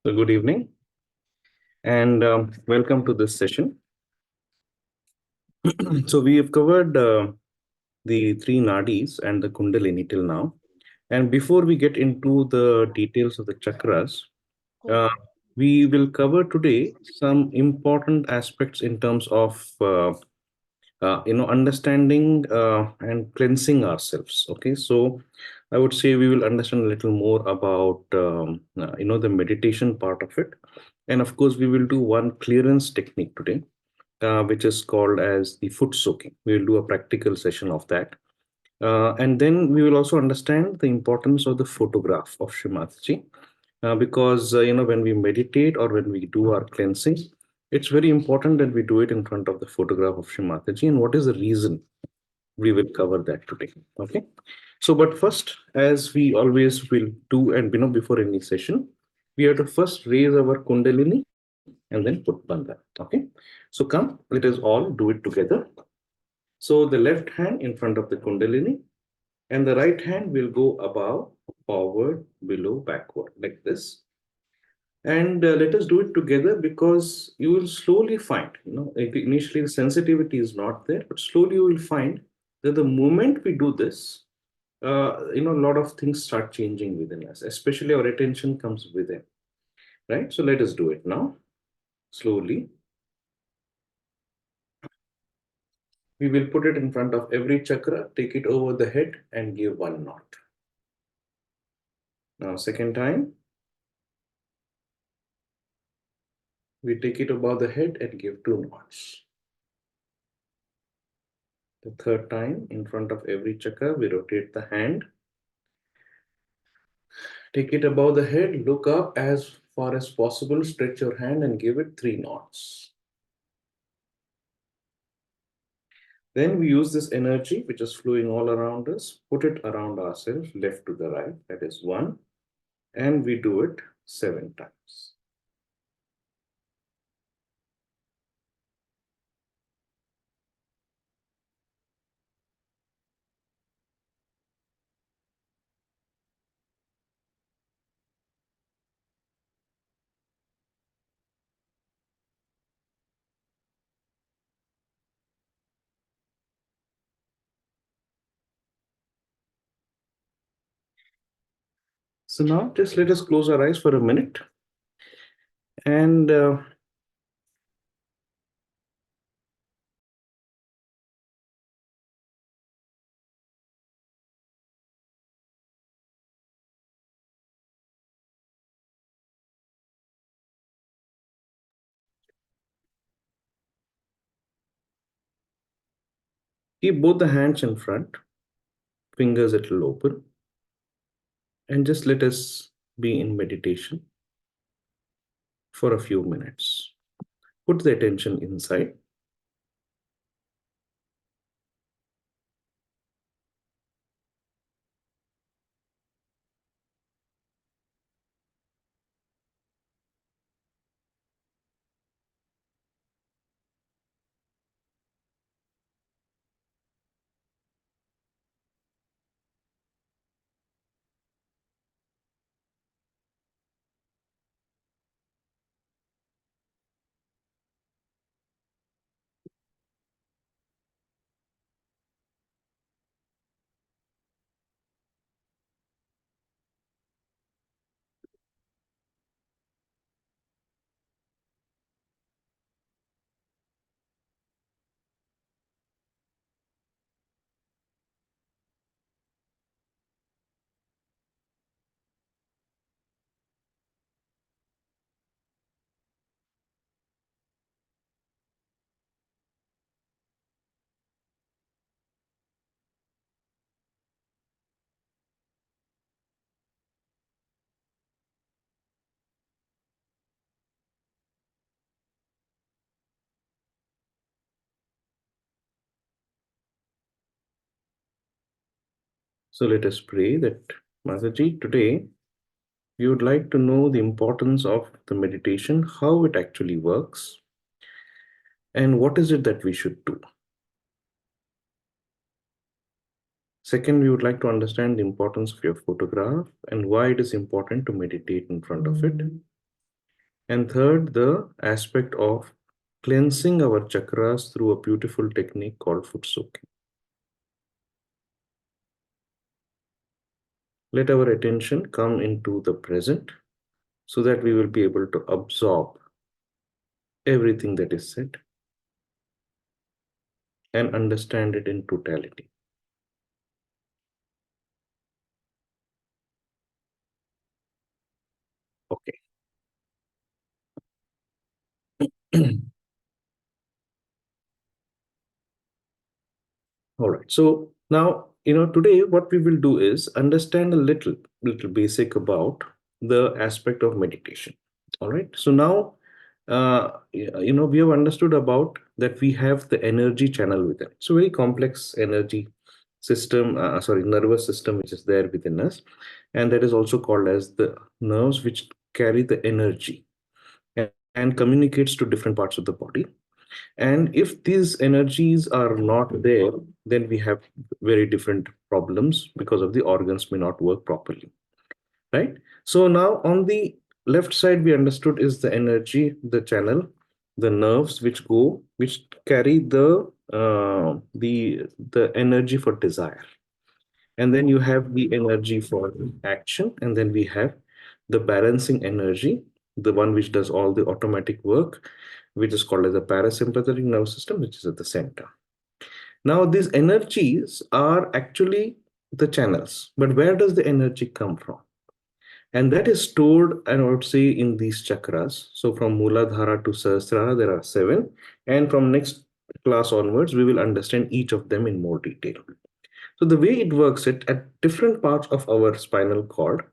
So good evening and welcome to this session. So we have covered the three nadis and the kundalini till now. And before we get into the details of the chakras, uh, we will cover today some important aspects in terms of understanding and cleansing ourselves. Okay, so I would say we will understand a little more about the meditation part of it, and of course we will do one clearance technique today, which is called as the foot soaking. We will do a practical session of that. And then we will also understand the importance of the photograph of Shrimataji, because when we meditate or when we do our cleansing, it's very important that we do it in front of the photograph of Shrimataji. And what is the reason? We will cover that today. Okay. So, but first, as we always will do, and before any session, we have to first raise our Kundalini and then put Bandha. Okay. So come, let us all do it together. So the left hand in front of the Kundalini and the right hand will go above, forward, below, backward, like this. And let us do it together, because you will slowly find, initially the sensitivity is not there, but slowly you will find that the moment we do this, a lot of things start changing within us, especially our attention comes within, right? So let us do it now, slowly. We will put it in front of every chakra, take it over the head and give one knot. Now, second time, we take it above the head and give two knots. The third time, in front of every chakra, we rotate the hand. Take it above the head, look up as far as possible, stretch your hand and give it three knots. Then we use this energy, which is flowing all around us, put it around ourselves, left to the right, that is one, and we do it 7 times. So now just let us close our eyes for a minute and keep both the hands in front, fingers a little open, and just let us be in meditation for a few minutes. Put the attention inside. So let us pray that, Mataji, today we would like to know the importance of the meditation, how it actually works, and what is it that we should do. Second, we would like to understand the importance of your photograph and why it is important to meditate in front of it. And third, the aspect of cleansing our chakras through a beautiful technique called foot soaking. Let our attention come into the present so that we will be able to absorb everything that is said and understand it in totality. Okay. All right. So now, today what we will do is understand a little basic about the aspect of meditation. All right. So now, we have understood about that we have the energy channel within. It's a very complex energy system, sorry, nervous system, which is there within us. And that is also called as the nerves, which carry the energy and communicates to different parts of the body. And if these energies are not there, then we have very different problems because of the organs may not work properly, right? So now on the left side, we understood is the energy, the channel, the nerves which carry the energy for desire. And then you have the energy for action, and then we have the balancing energy, the one which does all the automatic work, which is called as the parasympathetic nervous system, which is at the center. Now, these energies are actually the channels, but where does the energy come from? And that is stored, I would say, in these chakras. So from Muladhara to Sahasrara, there are seven. And from next class onwards, we will understand each of them in more detail. So the way it works, it at different parts of our spinal cord,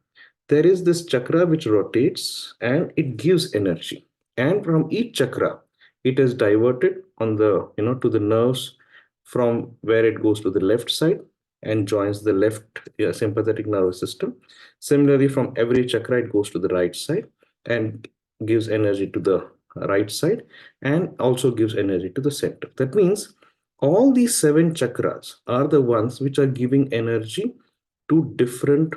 there is this chakra which rotates and it gives energy. And from each chakra, it is diverted on the, to the nerves from where it goes to the left side and joins the left sympathetic nervous system. Similarly, from every chakra, it goes to the right side and gives energy to the right side and also gives energy to the center. That means all these seven chakras are the ones which are giving energy to different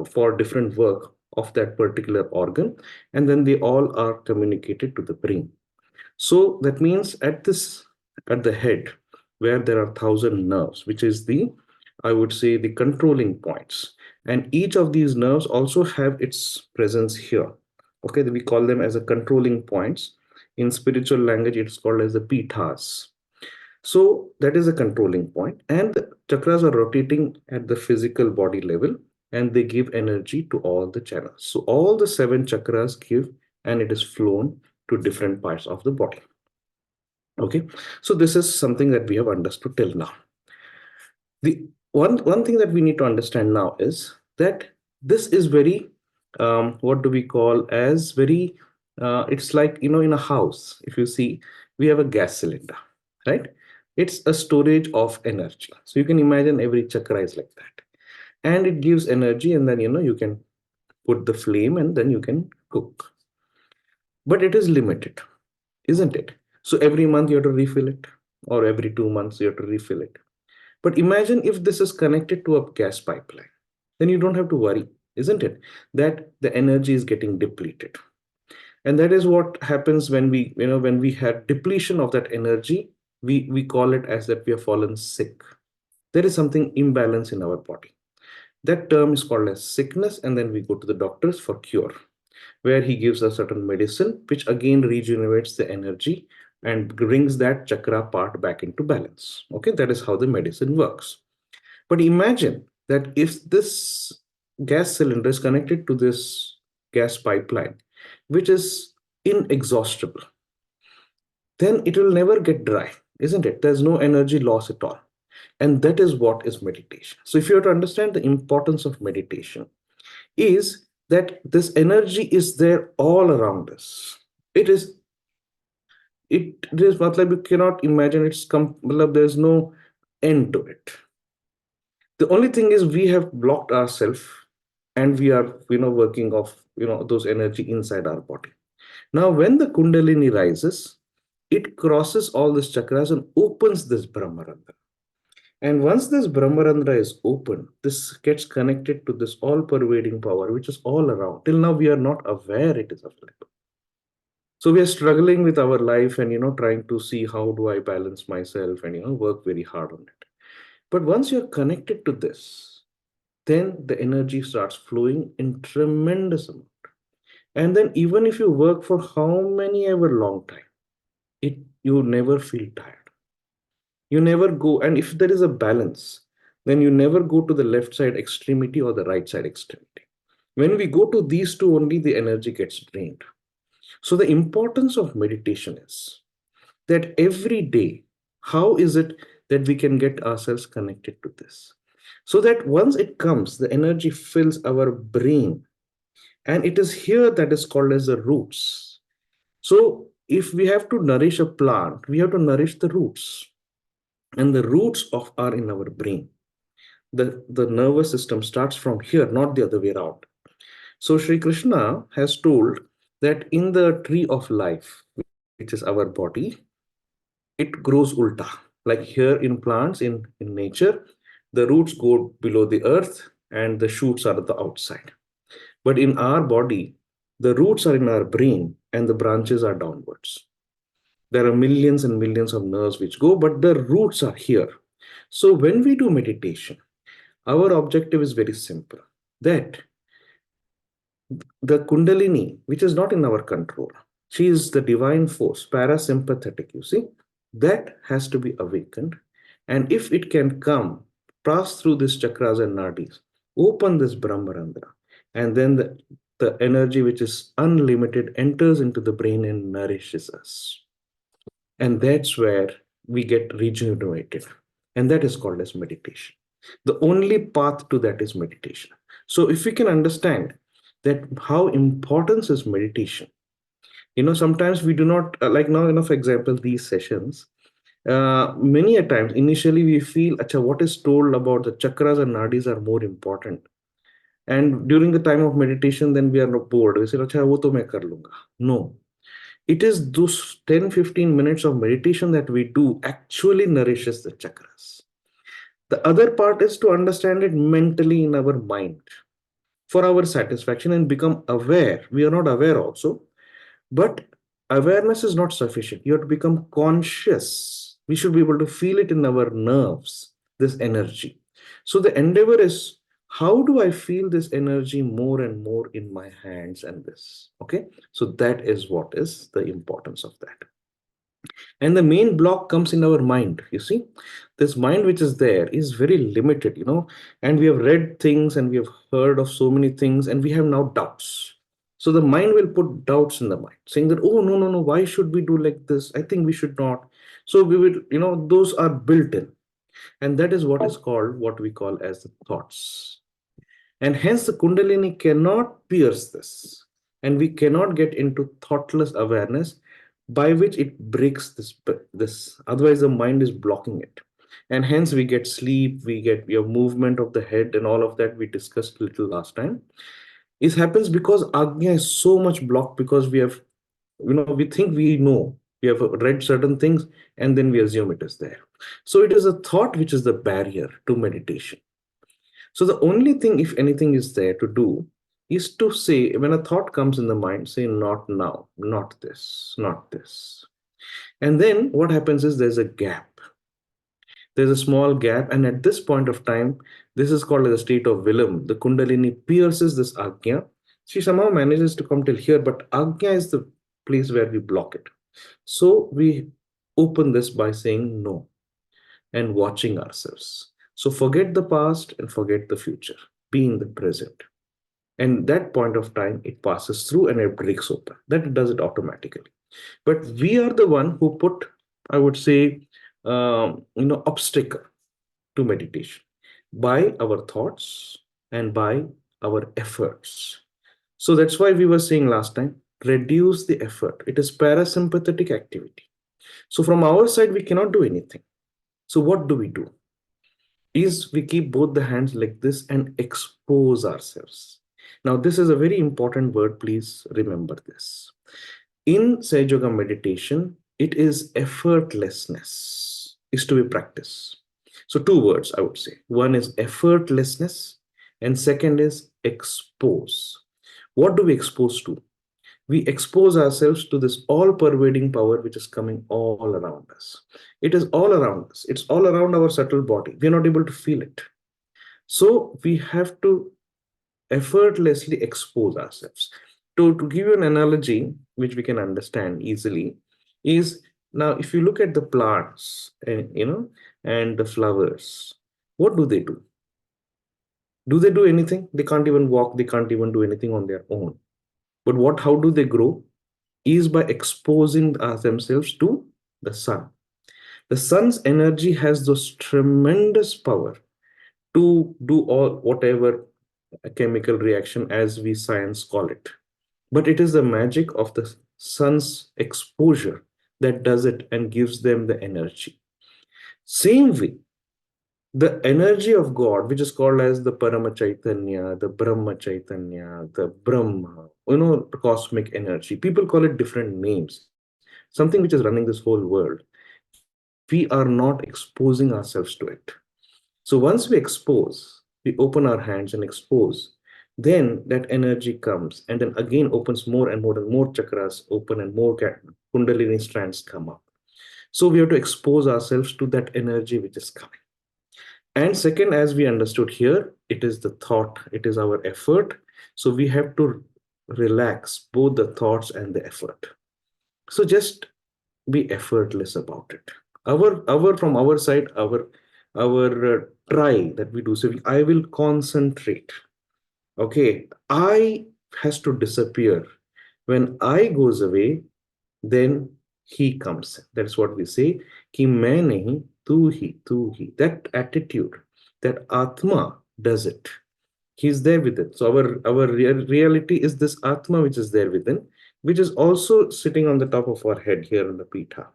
for different work of that particular organ, and then they all are communicated to the brain. So that means at the head where there are 1,000 nerves, which is the, I would say, the controlling points, and each of these nerves also have its presence here. Okay, we call them as a controlling points. In spiritual language, it's called as the pithas. So that is a controlling point, and the chakras are rotating at the physical body level, and they give energy to all the channels. So all the seven chakras give, and it is flown to different parts of the body. Okay, so this is something that we have understood till now. The one thing that we need to understand now is that this is very what do we call as very it's like in a house, if you see, we have a gas cylinder, right? It's a storage of energy. So you can imagine every chakra is like that, and it gives energy, and then you can put the flame and then you can cook, but it is limited, isn't it? So every month you have to refill it, or every 2 months you have to refill it. But imagine if this is connected to a gas pipeline, then you don't have to worry, isn't it? That the energy is getting depleted. And that is what happens when when we have depletion of that energy, we call it as that we have fallen sick. There is something imbalance in our body. That term is called as sickness, and then we go to the doctors for cure, where he gives a certain medicine, which again regenerates the energy and brings that chakra part back into balance. Okay, that is how the medicine works. But imagine that if this gas cylinder is connected to this gas pipeline, which is inexhaustible, then it will never get dry, isn't it? There's no energy loss at all. And that is what is meditation. So if you have to understand the importance of meditation, is that this energy is there all around us. It is it is matlab you cannot imagine matlab there's no end to it. The only thing is we have blocked ourselves, and we are working off those energy inside our body. Now when the kundalini rises, it crosses all these chakras and opens this brahmarandra. And once this brahmarandra is open, this gets connected to this all pervading power which is all around. Till now we are not aware it is available. So we are struggling with our life and trying to see how do I balance myself and work very hard on it. But once you're connected to this, then the energy starts flowing in tremendous amount. And then even if you work for how many ever long time, it you never feel tired. You never go, and if there is a balance, then you never go to the left side extremity or the right side extremity. When we go to these two only, the energy gets drained. So the importance of meditation is that every day, how is it that we can get ourselves connected to this? So that once it comes, the energy fills our brain. And it is here that is called as the roots. So if we have to nourish a plant, we have to nourish the roots. And the roots of are in our brain. The nervous system starts from here, not the other way around. So Sri Krishna has told that in the tree of life, which is our body, it grows ulta. Like here in plants, in nature, the roots go below the earth and the shoots are at the outside. But in our body, the roots are in our brain and the branches are downwards. There are millions and millions of nerves which go, but the roots are here. So when we do meditation, our objective is very simple, that the Kundalini, which is not in our control, she is the divine force, parasympathetic, you see, that has to be awakened. And if it can come, pass through these chakras and nadis, open this Brahmarandra, and then the energy which is unlimited enters into the brain and nourishes us. And that's where we get regenerated. And that is called as meditation. The only path to that is meditation. So if we can understand that how important is meditation, sometimes we do not like now, for example, these sessions, many a times initially we feel, Acha, what is told about the chakras and nadis are more important. And during the time of meditation, then we are not bored. We say, Acha, wo to main kar lunga. No, it is those 10-15 minutes of meditation that we do actually nourishes the chakras. The other part is to understand it mentally in our mind for our satisfaction and become aware. We are not aware also, but awareness is not sufficient. You have to become conscious. We should be able to feel it in our nerves, this energy. So the endeavor is, how do I feel this energy more and more in my hands and this? Okay. So that is what is the importance of that. And the main block comes in our mind. You see, this mind which is there is very limited, and we have read things and we have heard of so many things and we have now doubts. So the mind will put doubts in the mind, saying that, oh, no, no, no, why should we do like this? I think we should not. So we will, those are built in. And that is what is called, what we call as the thoughts. And hence the Kundalini cannot pierce this. And we cannot get into thoughtless awareness by which it breaks this. Otherwise, the mind is blocking it. And hence we get sleep, we have movement of the head and all of that we discussed a little last time. It happens because Agnya is so much blocked because we have, we think we know. We have read certain things and then we assume it is there. So it is a thought which is the barrier to meditation. So the only thing, if anything, is there to do is to say, when a thought comes in the mind, say, not now, not this, not this. And then what happens is there's a gap. There's a small gap. And at this point of time, this is called the state of Vilam. The Kundalini pierces this Agnya. She somehow manages to come till here, but Agnya is the place where we block it. So we open this by saying no and watching ourselves. So forget the past and forget the future. Be in the present. And that point of time, it passes through and it breaks open. That does it automatically. But we are the one who put, I would say, obstacle to meditation by our thoughts and by our efforts. So that's why we were saying last time, reduce the effort. It is parasympathetic activity. So from our side, we cannot do anything. So what do? Is we keep both the hands like this and expose ourselves. Now, this is a very important word. Please remember this. In Sage Yoga meditation, it is effortlessness is to be practiced. So two words, I would say. One is effortlessness and second is expose. What do we expose to? We expose ourselves to this all pervading power which is coming all around us. It is all around us, it's all around our subtle body. We are not able to feel it. So we have to effortlessly expose ourselves. To give you an analogy which we can understand easily, is now if you look at the plants and and the flowers, what do they do? Do they do anything? They can't even walk, they can't even do anything on their own. But what how do they grow? Is by exposing themselves to the sun. The sun's energy has this tremendous power to do all whatever a chemical reaction as we science call it. But it is the magic of the sun's exposure that does it and gives them the energy. Same way, the energy of God, which is called as the Parama Chaitanya, the Brahma Chaitanya, the Brahma, cosmic energy. People call it different names. Something which is running this whole world. We are not exposing ourselves to it. So once we expose, we open our hands and expose, then that energy comes and then again opens more and more chakras open and more kundalini strands come up. So we have to expose ourselves to that energy which is coming. And second, as we understood here, it is the thought, it is our effort. So we have to relax both the thoughts and the effort. So just be effortless about it. Our from our side, our try that we do. So I will concentrate. Okay, I has to disappear. When I goes away, then he comes. That's what we say. Ki main nahi, tu hi. That attitude, that Atma does it. He's there with it. So our reality is this Atma which is there within, which is also sitting on the top of our head here in the Pitha.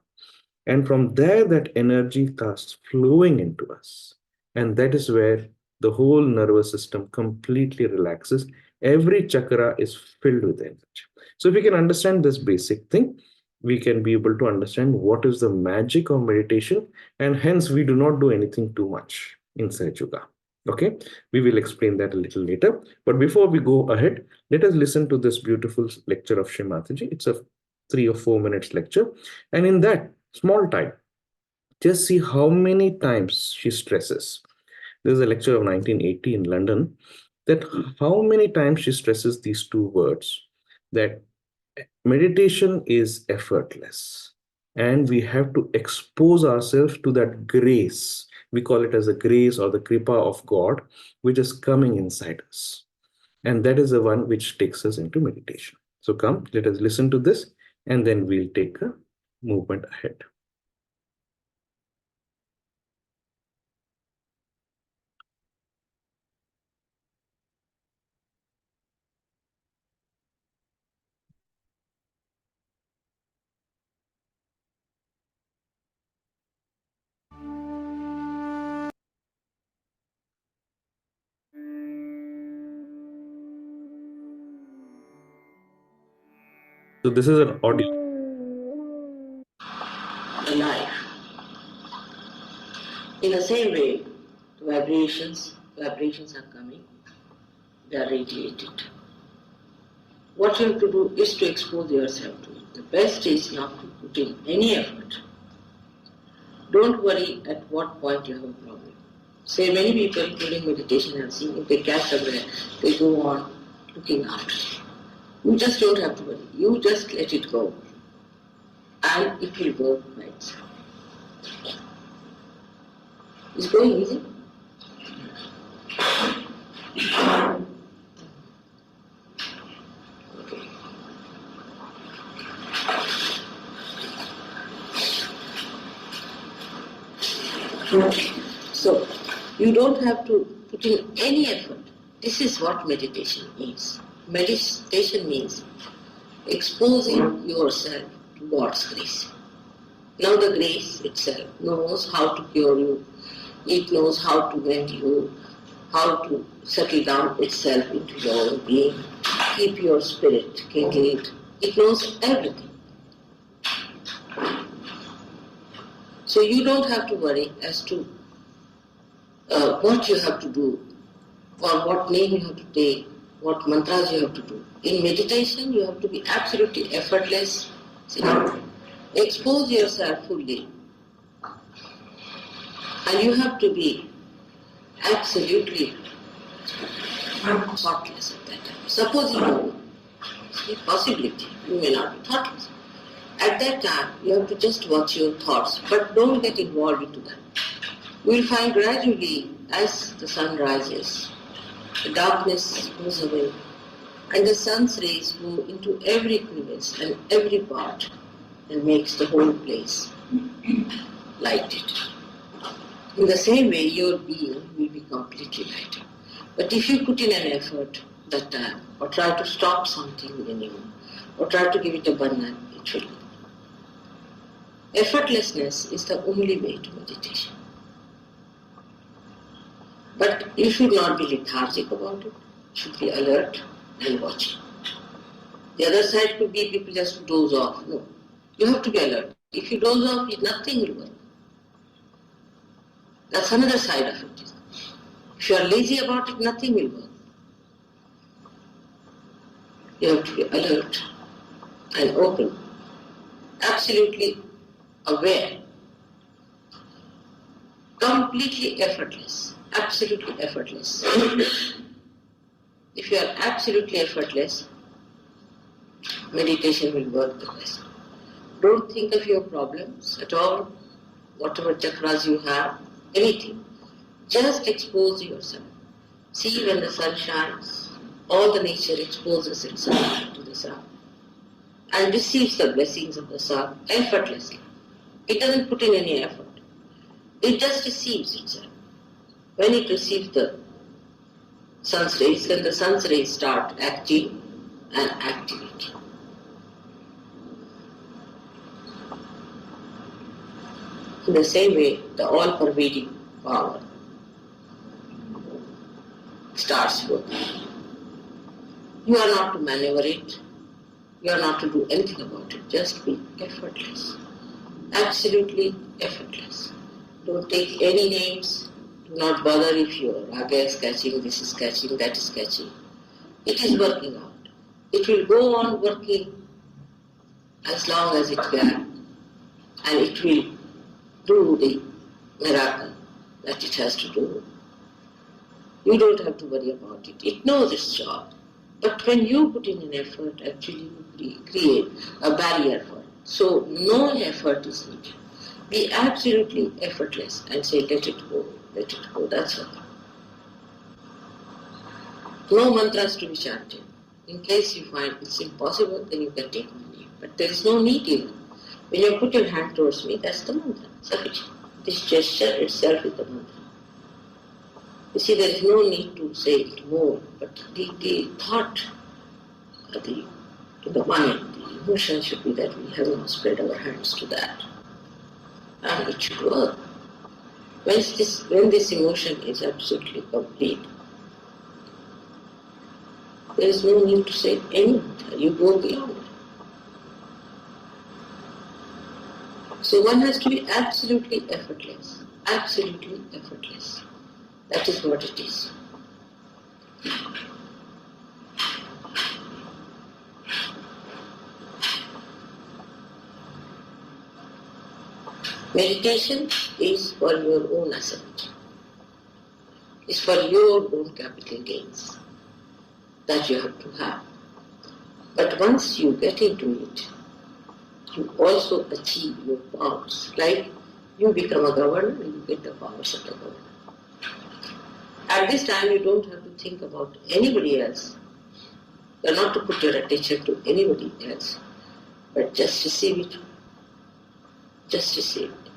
And from there, that energy starts flowing into us. And that is where the whole nervous system completely relaxes. Every chakra is filled with energy. So, if we can understand this basic thing, we can be able to understand what is the magic of meditation. And hence, we do not do anything too much inside yoga. Okay, we will explain that a little later. But before we go ahead, let us listen to this beautiful lecture of Srimataji. It's a 3 or 4 minutes lecture. And in that, small time, just see how many times she stresses. There's a lecture of 1980 in London, that how many times she stresses these two words, that meditation is effortless and we have to expose ourselves to that grace. We call it as the grace or the kripa of God, which is coming inside us. And that is the one which takes us into meditation. So come, let us listen to this and then we'll take a movement ahead. So this is an audio. The life. In the same way, vibrations are coming, they are radiated. What you have to do is to expose yourself to it. The best is not to put in any effort. Don't worry at what point you have a problem. Say many people during meditation and seeing if they catch a breath, they go on looking out. You just don't have to worry. You just let it go. And it will work by itself. It's going easy. So, you don't have to put in any effort. This is what meditation means. Meditation means exposing yourself to God's grace. Now the grace itself knows how to cure you. It knows how to mend you, how to settle down itself into your own being, keep your spirit kindled. It knows everything. So you don't have to worry as to what you have to do or what name you have to take what mantras you have to do. In meditation, you have to be absolutely effortless. See, expose yourself fully. And you have to be absolutely thoughtless at that time. Suppose you know, see, possibility, you may not be thoughtless. At that time, you have to just watch your thoughts, but don't get involved into them. You will find gradually, as the sun rises, the darkness goes away, and the sun's rays go into every crevice and every part and makes the whole place lighted. In the same way, your being will be completely lighted. But if you put in an effort that time, or try to stop something within you, or try to give it a banana, it will not. Effortlessness is the only way to meditation. But you should not be lethargic about it. You should be alert and watching. The other side could be people just doze off. No. You have to be alert. If you doze off, nothing will work. That's another side of it. If you are lazy about it, nothing will work. You have to be alert and open, absolutely aware, completely effortless, absolutely effortless. If you are absolutely effortless, meditation will work the best. Don't think of your problems at all, whatever chakras you have, anything. Just expose yourself. See, when the sun shines, all the nature exposes itself to the sun and receives the blessings of the sun effortlessly. It doesn't put in any effort. It just receives itself. When it receives the sun's rays, then the sun's rays start acting and activating. In the same way, the all-pervading power starts working. You are not to maneuver it. You are not to do anything about it. Just be effortless. Absolutely effortless. Don't take any names. Do not bother if your raga is catching, this is catching, that is catching. It is working out. It will go on working as long as it can. And it will do the miracle that it has to do. You don't have to worry about it. It knows its job. But when you put in an effort, actually you create a barrier for it. So no effort is needed. Be absolutely effortless and say, let it go, that's all. No mantras to be chanted. In case you find it's impossible, then you can take my name. But there is no need even. When you put your hand towards me, that's the mantra. Sufficient. This gesture itself is the mantra. You see, there is no need to say it more, but the thought, the mind, the emotion should be that we have now spread our hands to that. And it should work. When this emotion is absolutely complete, there is no need to say any mantra. You go beyond it. So one has to be absolutely effortless. Absolutely effortless. That is what it is. Meditation is for your own ascent. It's for your own capital gains that you have to have. But once you get into it, you also achieve your powers. Like you become a governor and you get the powers of the governor. At this time, you don't have to think about anybody else. You are not to put your attention to anybody else, but just receive it. Just receive it.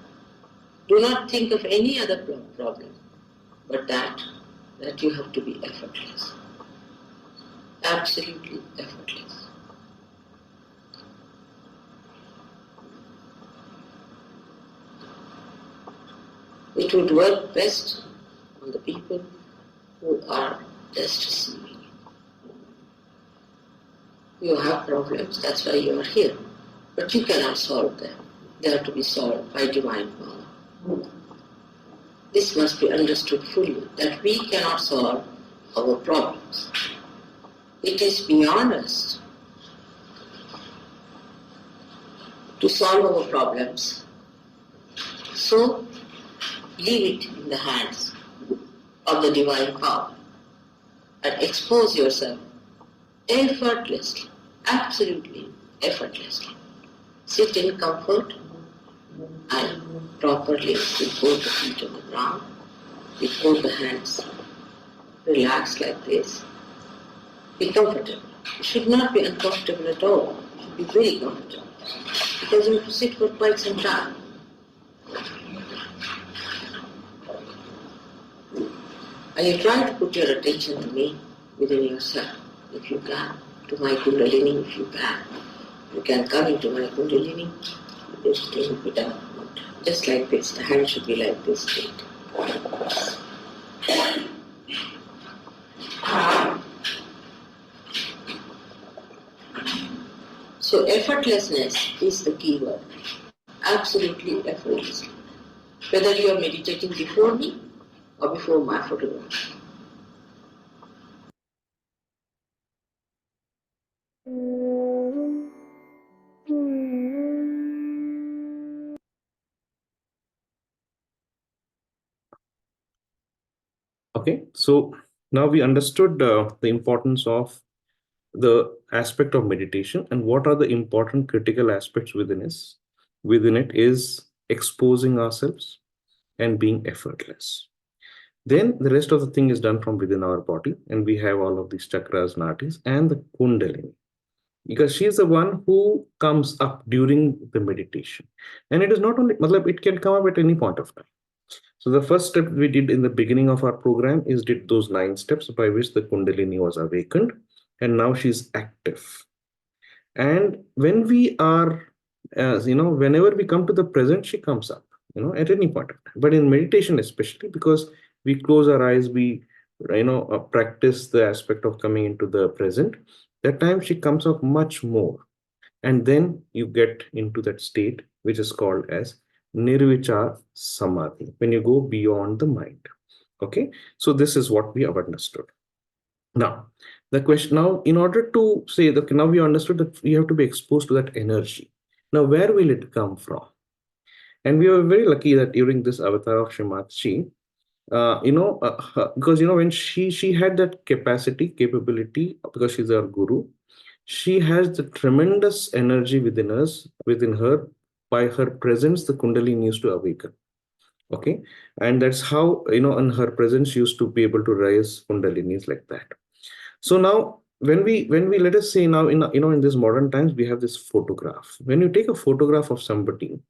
Do not think of any other problem, but that you have to be effortless. Absolutely effortless. It would work best on the people who are just receiving. You have problems, that's why you are here. But you cannot solve them. They have to be solved by divine power. This must be understood fully, that we cannot solve our problems. It is beyond us to solve our problems. So leave it in the hands of the divine power and expose yourself effortlessly, absolutely effortlessly. Sit in comfort and properly with both the feet on the ground, with both the hands. Relax like this. Be comfortable. You should not be uncomfortable at all. You should be very comfortable because you have to sit for quite some time. And you try to put your attention to me within yourself, if you can, to my Kundalini, if you can. You can come into my Kundalini, just take it down. Just like this, the hand should be like this straight. So effortlessness is the key word. Absolutely effortlessly. Whether you are meditating before me or before my photograph. Okay, so now we understood the importance of the aspect of meditation and what are the important critical aspects within it is exposing ourselves and being effortless. Then the rest of the thing is done from within our body, and we have all of these chakras, nadis, and the kundalini, because she is the one who comes up during the meditation. And it is not only, matlab, it can come up at any point of time. So the first step we did in the beginning of our program is did those 9 steps by which the kundalini was awakened, and now she's active. And when we are, whenever we come to the present, she comes up, at any point of time. But in meditation, especially because we close our eyes, we, practice the aspect of coming into the present, that time she comes up much more. And then you get into that state, which is called as nirvichar samadhi, when you go beyond the mind. Okay. So this is what we have understood. Now, the question now, in order to say that now we understood that we have to be exposed to that energy. Now, where will it come from? And we were very lucky that during this avatar of Shrimatji, because when she had that capability, because she's our guru, she has the tremendous energy within her. By her presence, the Kundalini used to awaken. Okay, and that's how in her presence she used to be able to raise Kundalinis like that. So now when we let us say now in these modern times we have this photograph. When you take a photograph of somebody,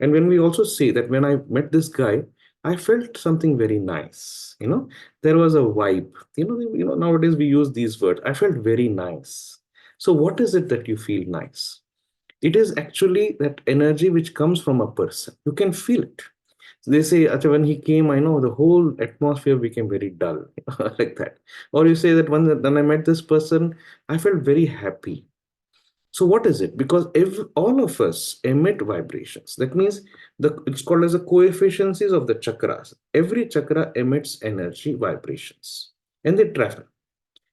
and when we also say that when I met this guy, I felt something very nice. There was a vibe. Nowadays we use these words. I felt very nice. So what is it that you feel nice? It is actually that energy which comes from a person. You can feel it. They say, "Acha, when he came, I know the whole atmosphere became very dull," like that. Or you say that when I met this person, I felt very happy. So what is it? Because all of us emit vibrations. That means it's called as the coefficients of the chakras. Every chakra emits energy vibrations, and they travel.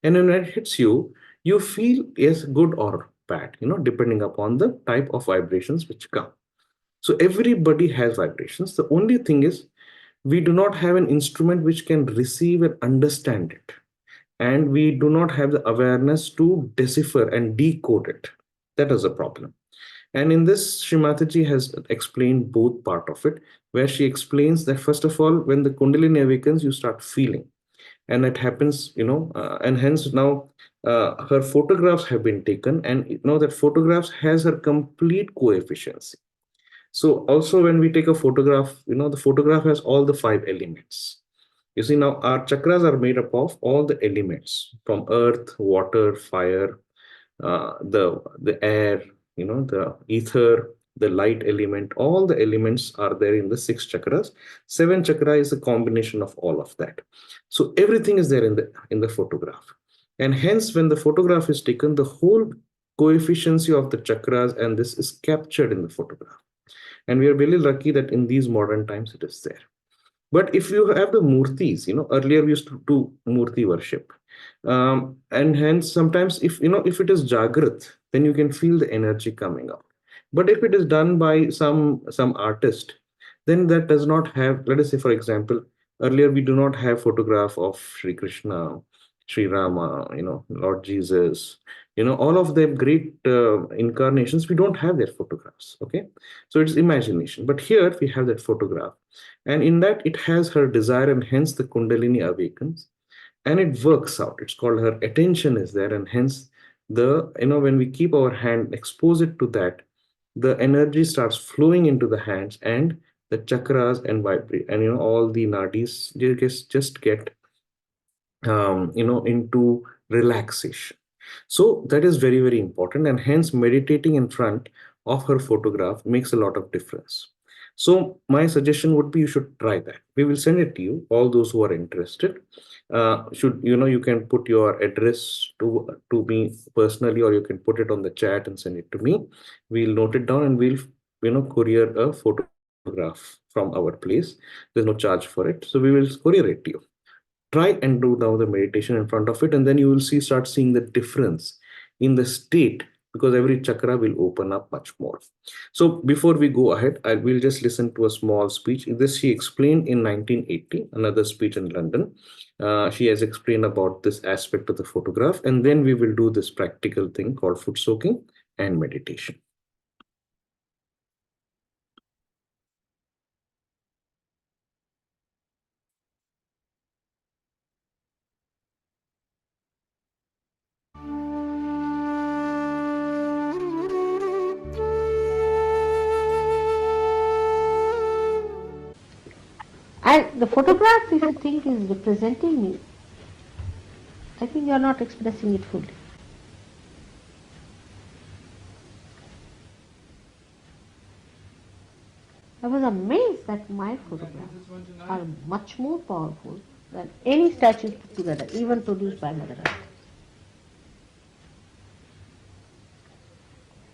And when it hits you, you feel yes, good or bad, depending upon the type of vibrations which come. So everybody has vibrations. The only thing is we do not have an instrument which can receive and understand it. And we do not have the awareness to decipher and decode it. That is a problem. And in this, Srimataji has explained both part of it, where she explains that first of all, when the Kundalini awakens, you start feeling. And it happens, and hence now her photographs have been taken, and that photographs has her complete coefficiency. So also when we take a photograph, the photograph has all the 5 elements. You see, now our chakras are made up of all the elements from earth, water, fire, the air, the ether, the light element. All the elements are there in the 6 chakras. 7 chakra is a combination of all of that. So everything is there in the photograph. And hence, when the photograph is taken, the whole coefficiency of the chakras and this is captured in the photograph. And we are really lucky that in these modern times it is there. But if you have the murtis, earlier we used to do murti worship. And hence sometimes if it is Jagrat, then you can feel the energy coming out. But if it is done by some artist, then that does not have, let us say for example, earlier we do not have photograph of Sri Krishna, Sri Rama, Lord Jesus, all of them great incarnations, we don't have their photographs. Okay, so it's imagination, but here we have that photograph, and in that it has her desire, and hence the Kundalini awakens, and it works out. It's called, her attention is there, and hence when we keep our hand, expose it to that, the energy starts flowing into the hands, and the chakras and vibrate, and all the nadis just get into relaxation. So that is very, very important, and hence meditating in front of her photograph makes a lot of difference. So my suggestion would be, you should try that. We will send it to you, all those who are interested. Should you can put your address to me personally, or you can put it on the chat and send it to me. We'll note it down, and we'll courier a photograph from our place. There's no charge for it, so we will courier it to you. Try and do now the meditation in front of it, and then you will start seeing the difference in the state, because every chakra will open up much more. So before we go ahead, I will just listen to a small speech. This she explained in 1980, another speech in London. She has explained about this aspect of the photograph, and then we will do this practical thing called foot soaking and meditation. And the photograph, if you think is representing me, I think you are not expressing it fully. I was amazed that my photographs are much more powerful than any statues put together, even produced by Mother Earth.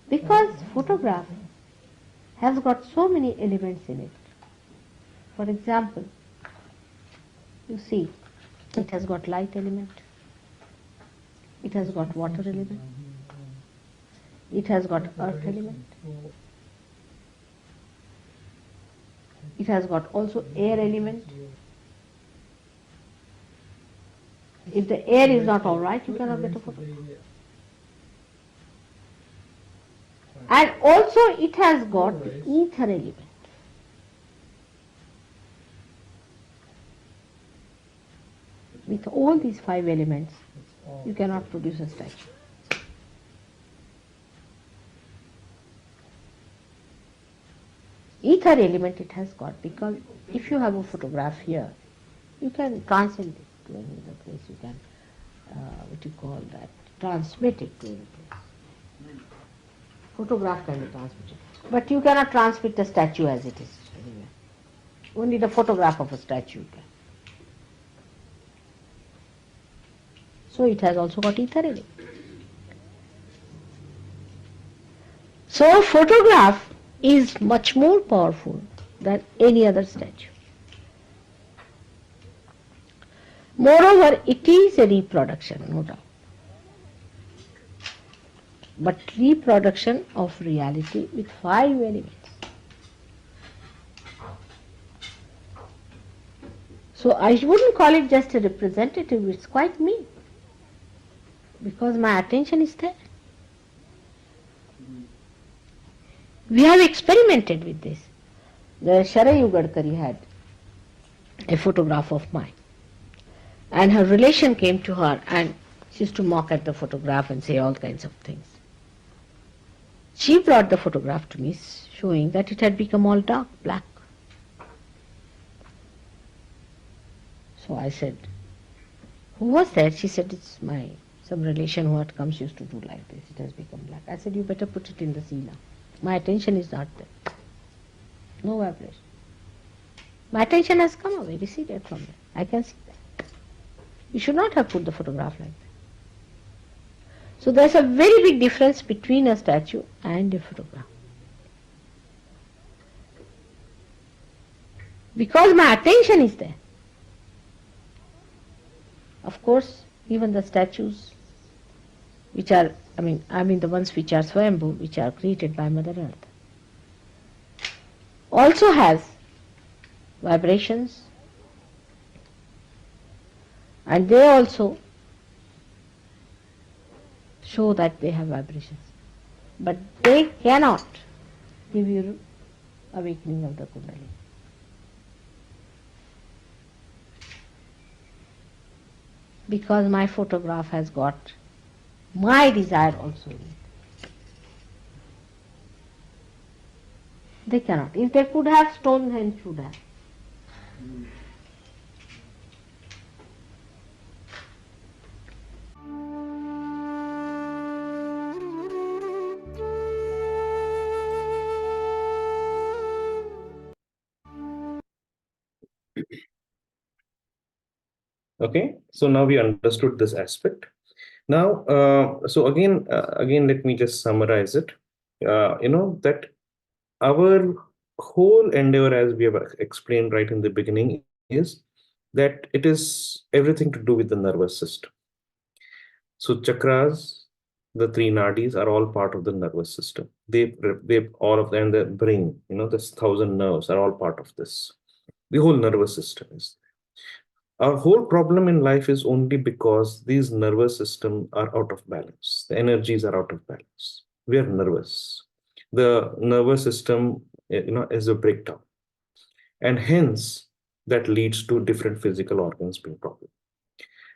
Because photograph has got so many elements in it. For example, you see, it has got light element, it has got water element, it has got earth element, it has got also air element. If the air is not all right, you cannot get a photograph. And also it has got the ether element. With all these 5 elements, you cannot produce a statue. Ether element it has got, because if you have a photograph here, you can transcend it to any other place. You can, what you call that, transmit it to any place. Photograph can be transmitted. But you cannot transmit a statue as it is anywhere. Only the photograph of a statue can. So it has also got ether element. So photograph is much more powerful than any other statue. Moreover, it is a reproduction, no doubt. But reproduction of reality with 5 elements. So I wouldn't call it just a representative, it's quite me. Because my attention is there. We have experimented with this. The Sharayu Gadkari had a photograph of mine. And her relation came to her and she used to mock at the photograph and say all kinds of things. She brought the photograph to me showing that it had become all dark, black. So I said, who was that? She said, it's some relation who had come, she used to do like this. It has become black. I said, you better put it in the sea now. My attention is not there. No vibration. My attention has come away, receded from there. I can see that. You should not have put the photograph like that. So there's a very big difference between a statue and a photograph. Because my attention is there. Of course, Even the statues which are, I mean the ones which are Swayambhu, which are created by Mother Earth, also has vibrations, and they also show that they have vibrations. But they cannot give you awakening of the Kundalini. Because my photograph has got my desire also in it. They cannot. If they could have, Stonehenge should have. Okay, so now we understood this aspect. Now, again, let me just summarize it. That our whole endeavor, as we have explained right in the beginning, is that it is everything to do with the nervous system. So chakras, the three nadis, are all part of the nervous system. They all of them, the brain, this 1,000 nerves are all part of this. The whole nervous system is. Our whole problem in life is only because these nervous systems are out of balance. The energies are out of balance. We are nervous. The nervous system, is a breakdown, and hence that leads to different physical organs being problem.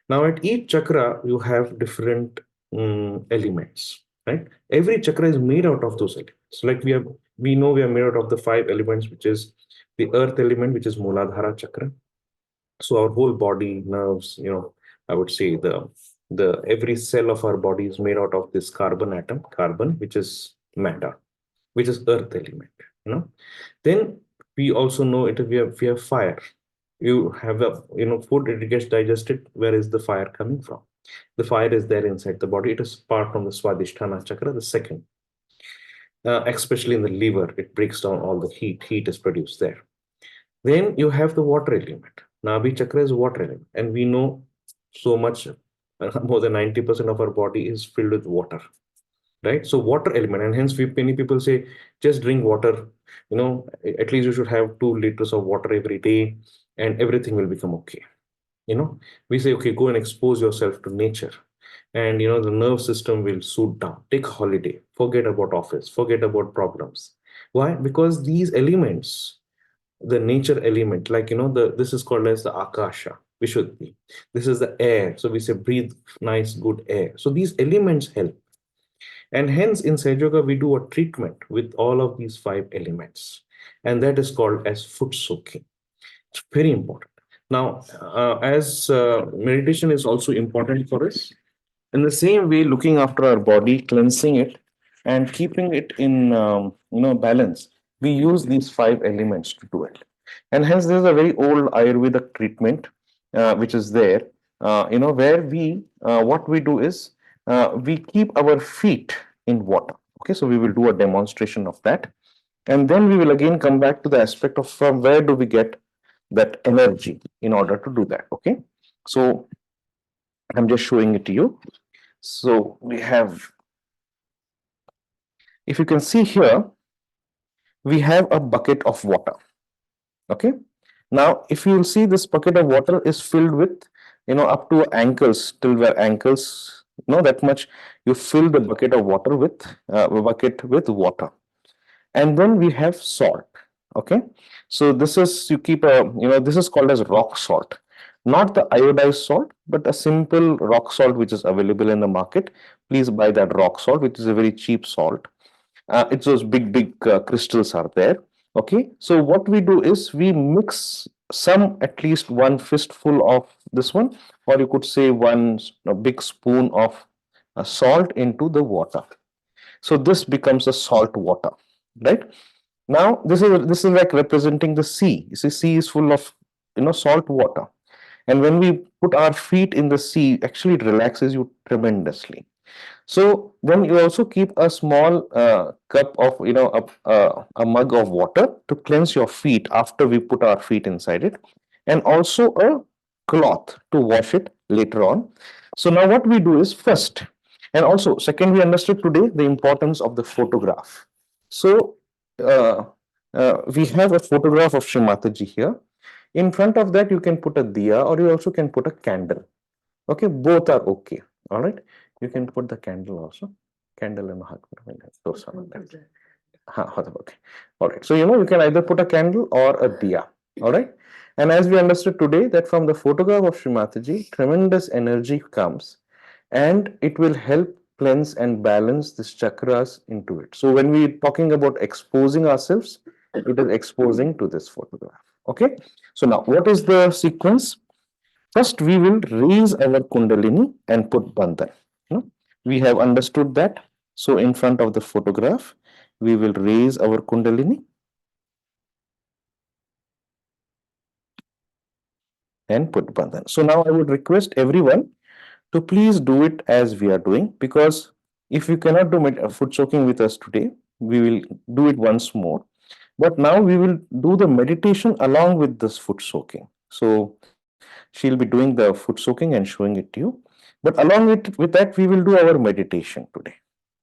Now, at each chakra, you have different elements, right? Every chakra is made out of those elements. Like we know we are made out of the 5 elements, which is the earth element, which is Muladhara chakra. So our whole body, nerves, I would say the every cell of our body is made out of this carbon atom, carbon, which is matter, which is earth element. Then we also know it. We have fire. You have food, it gets digested. Where is the fire coming from? The fire is there inside the body. It is part from the Swadhisthana chakra, the second. Especially in the liver, it breaks down all the heat. Heat is produced there. Then you have the water element. Nabhi chakra is water element, and we know so much. More than 90% of our body is filled with water, right? So water element, and hence many people say just drink water. At least you should have 2 liters of water every day, and everything will become okay. We say, okay, go and expose yourself to nature, and the nerve system will soothe down. Take holiday, forget about office, forget about problems. Why? Because these elements, the nature element, like this is called as the akasha vishuddhi. This is the air, so we say breathe nice good air. So these elements help, and hence in Sage Yoga we do a treatment with all of these 5 elements, and that is called as foot soaking. It's very important. Now, as meditation is also important for us, in the same way, looking after our body, cleansing it, and keeping it in balance, we use these 5 elements to do it. And hence, there's a very old Ayurvedic treatment which is there. Where we what we do is we keep our feet in water. Okay, so we will do a demonstration of that, and then we will again come back to the aspect of from where do we get that energy in order to do that. Okay, so I'm just showing it to you. So we have, if you can see here, we have a bucket of water. Okay, now if you will see, this bucket of water is filled with up to ankles, till where ankles, that much you fill the bucket of water with water. And then we have salt. Okay, so this is, you keep a, this is called as rock salt, not the iodized salt, but a simple rock salt which is available in the market. Please buy that rock salt, which is a very cheap salt. It's those big crystals are there. Okay, so what we do is we mix some, at least one fistful of this one, or you could say one big spoon of salt into the water. So this becomes a salt water, right? Now this is like representing the sea. You see, sea is full of salt water, and when we put our feet in the sea, actually it relaxes you tremendously. So then you also keep a small cup of a mug of water to cleanse your feet after we put our feet inside it, and also a cloth to wash it later on. So now what we do is first, and also second, we understood today the importance of the photograph. So uh, we have a photograph of Shrimataji here. In front of that, you can put a diya or you also can put a candle. Okay, both are okay. All right, you can put the candle also. Candle and okay. All right. So you can either put a candle or a diya. All right. And as we understood today, that from the photograph of Srimataji, tremendous energy comes, and it will help cleanse and balance this chakras into it. So when we talking about exposing ourselves, it is exposing to this photograph. Okay. So now, what is the sequence? First, we will raise our Kundalini and put Bandhan. We have understood that. So, in front of the photograph, we will raise our Kundalini and put Bandhan. So, now I would request everyone to please do it as we are doing, because if you cannot do foot soaking with us today, we will do it once more. But now we will do the meditation along with this foot soaking. So, she'll be doing the foot soaking and showing it to you. But along with that, we will do our meditation today.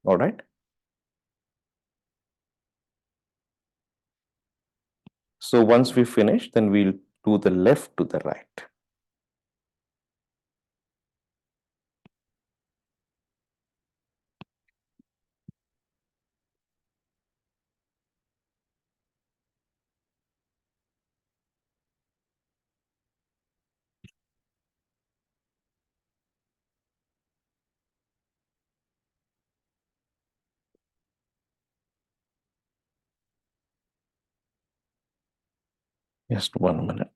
All right. So once we finish, then we'll do the left to the right. Just 1 minute.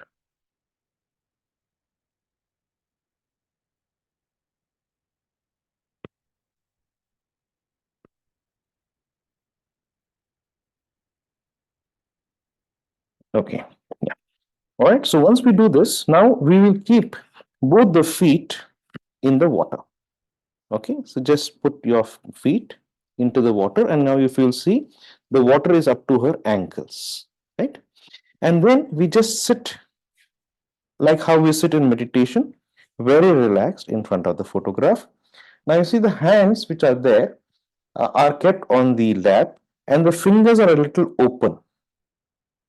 Okay. Yeah. All right. So once we do this, now we will keep both the feet in the water. Okay. So just put your feet into the water, and now if you'll see, the water is up to her ankles. Right. And then we just sit like how we sit in meditation, very relaxed in front of the photograph. Now you see the hands which are there are kept on the lap, and the fingers are a little open,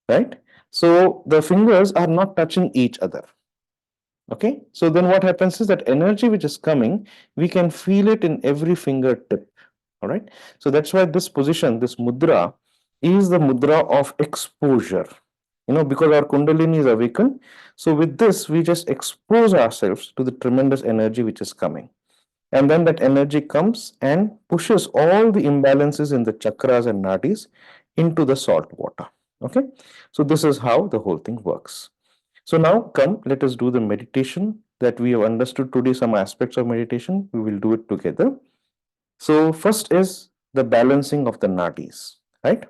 right? So the fingers are not touching each other. Okay, so then what happens is that energy which is coming, we can feel it in every fingertip. All right, so that's why this position, this mudra, is the mudra of exposure. Because our kundalini is awakened. So with this, we just expose ourselves to the tremendous energy which is coming. And then that energy comes and pushes all the imbalances in the chakras and nadis into the salt water. Okay, so this is how the whole thing works. So now come, let us do the meditation that we have understood today, some aspects of meditation. We will do it together. So first is the balancing of the nadis, right?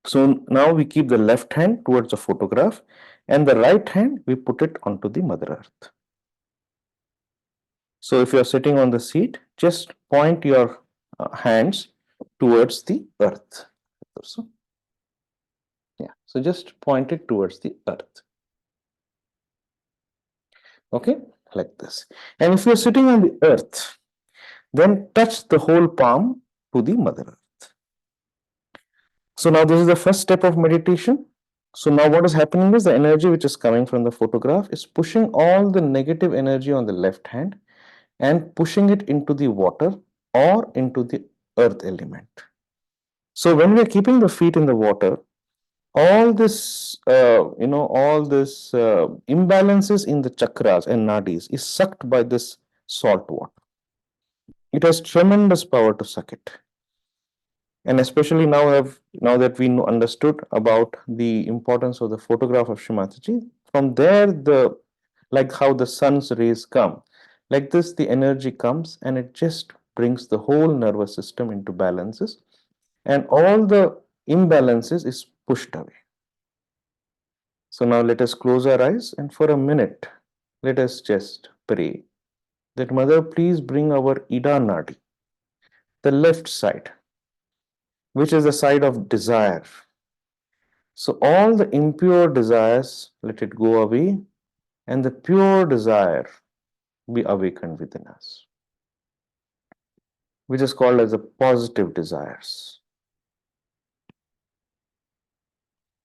So now we keep the left hand towards the photograph, and the right hand we put it onto the Mother Earth. So if you are sitting on the seat, just point your hands towards the earth. So, yeah, so just point it towards the earth. Okay, like this. And if you're sitting on the earth, then touch the whole palm to the Mother Earth. So now this is the first step of meditation. So now what is happening is the energy which is coming from the photograph is pushing all the negative energy on the left hand and pushing it into the water or into the earth element. So when we are keeping the feet in the water, all this imbalances in the chakras and nadis is sucked by this salt water. It has tremendous power to suck it. And especially now that we understood about the importance of the photograph of Shrimataji, from there like how the sun's rays come, like this the energy comes and it just brings the whole nervous system into balances, and all the imbalances is pushed away. So now let us close our eyes, and for a minute let us just pray that Mother, please bring our Ida Nadi, the left side, which is the side of desire. So all the impure desires, let it go away, and the pure desire, be awakened within us, which is called as the positive desires.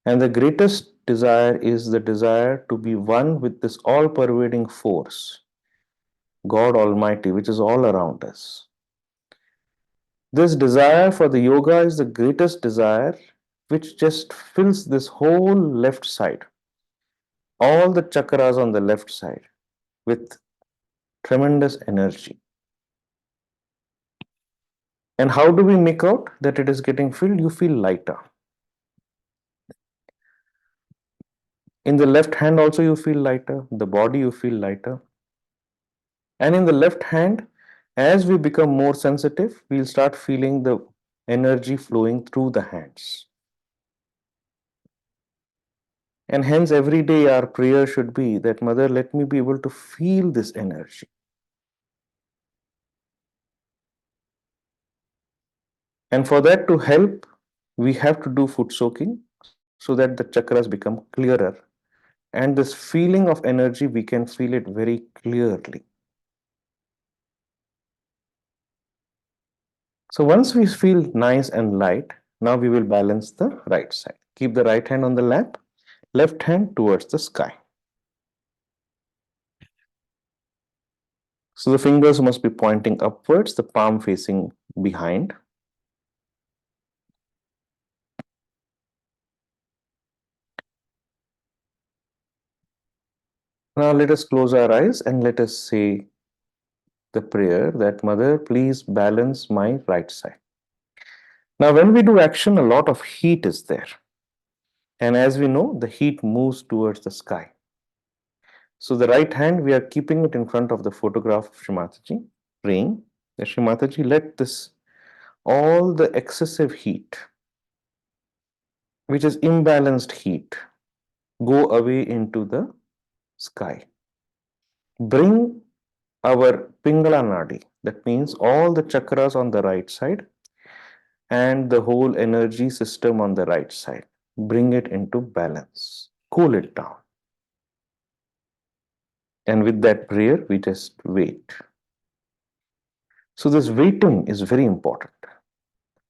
And the greatest desire is the desire to be one with this all pervading force, God Almighty, which is all around us. This desire for the yoga is the greatest desire, which just fills this whole left side, all the chakras on the left side, with tremendous energy. And how do we make out that it is getting filled? You feel lighter. In the left hand also you feel lighter, the body you feel lighter. And in the left hand, as we become more sensitive, we'll start feeling the energy flowing through the hands. And hence every day our prayer should be that, Mother, let me be able to feel this energy. And for that to help, we have to do foot soaking so that the chakras become clearer. And this feeling of energy, we can feel it very clearly. So once we feel nice and light, now we will balance the right side. Keep the right hand on the lap, left hand towards the sky. So the fingers must be pointing upwards, the palm facing behind. Now let us close our eyes and let us say the prayer that, Mother, please balance my right side. Now when we do action, a lot of heat is there. And as we know, the heat moves towards the sky. So the right hand, we are keeping it in front of the photograph of Shrimataji, praying that Shrimataji, let this, all the excessive heat, which is imbalanced heat, go away into the sky. Bring our Pingala Nadi, that means all the chakras on the right side and the whole energy system on the right side. Bring it into balance, cool it down. And with that prayer, we just wait. So this waiting is very important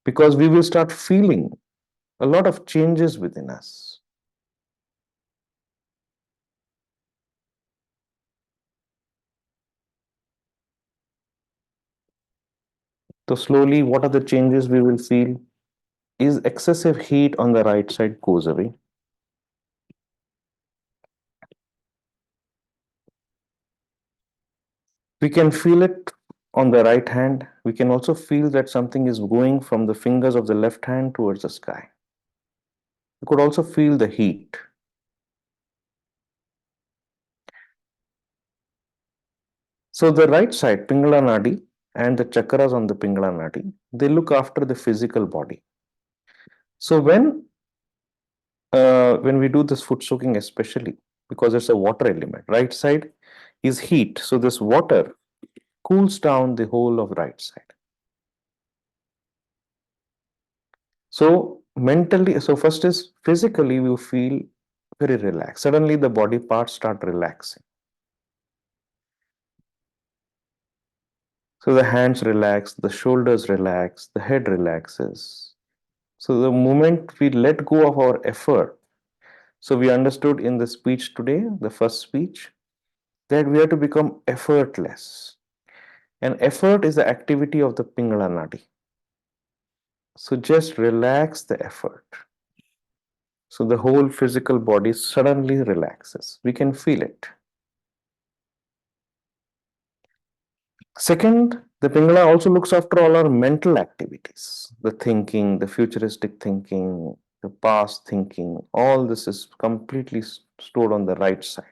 because we will start feeling a lot of changes within us. So slowly, what are the changes we will feel? Is excessive heat on the right side goes away. We can feel it on the right hand. We can also feel that something is going from the fingers of the left hand towards the sky. You could also feel the heat. So the right side, Pingala Nadi, and the chakras on the Pingala Nadi, they look after the physical body. So when we do this foot soaking, especially because it's a water element, right side is heat. So this water cools down the whole of right side. So mentally, so first is physically, we feel very relaxed. Suddenly the body parts start relaxing. So the hands relax, the shoulders relax, the head relaxes. So the moment we let go of our effort, so we understood in the speech today, the first speech, that we have to become effortless. And effort is the activity of the Pingala Nadi. So just relax the effort. So the whole physical body suddenly relaxes. We can feel it. Second, the Pingala also looks after all our mental activities, the thinking, the futuristic thinking, the past thinking. All this is completely stored on the right side.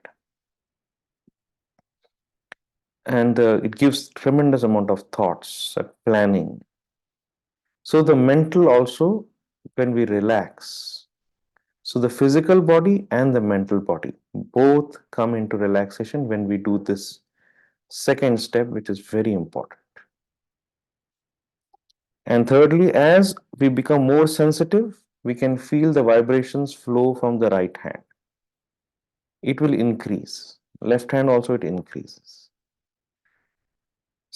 And it gives tremendous amount of thoughts, planning. So the mental also, when we relax, so the physical body and the mental body both come into relaxation when we do this second step, which is very important. And thirdly, as we become more sensitive, we can feel the vibrations flow from the right hand. It will increase. Left hand also it increases.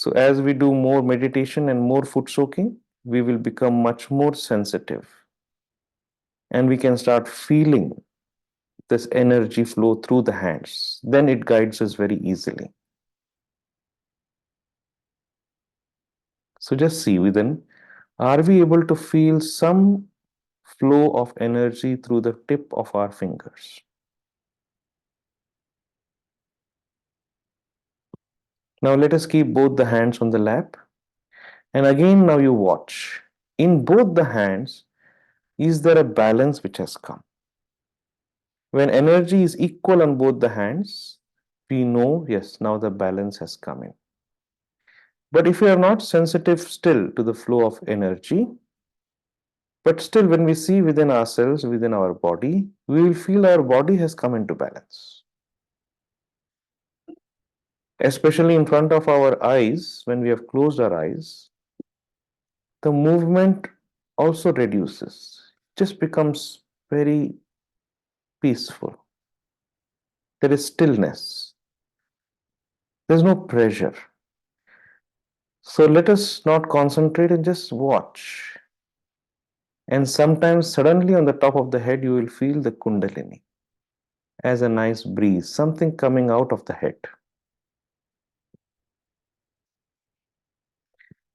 So as we do more meditation and more foot soaking, we will become much more sensitive, and we can start feeling this energy flow through the hands. Then it guides us very easily. So just see within, are we able to feel some flow of energy through the tip of our fingers? Now let us keep both the hands on the lap. And again, now you watch. In both the hands, is there a balance which has come? When energy is equal on both the hands, we know, yes, now the balance has come in. But if we are not sensitive still to the flow of energy, but still when we see within ourselves, within our body, we will feel our body has come into balance. Especially in front of our eyes, when we have closed our eyes, the movement also reduces, just becomes very peaceful. There is stillness, there's no pressure. So let us not concentrate and just watch. And sometimes suddenly on the top of the head, you will feel the Kundalini as a nice breeze, something coming out of the head.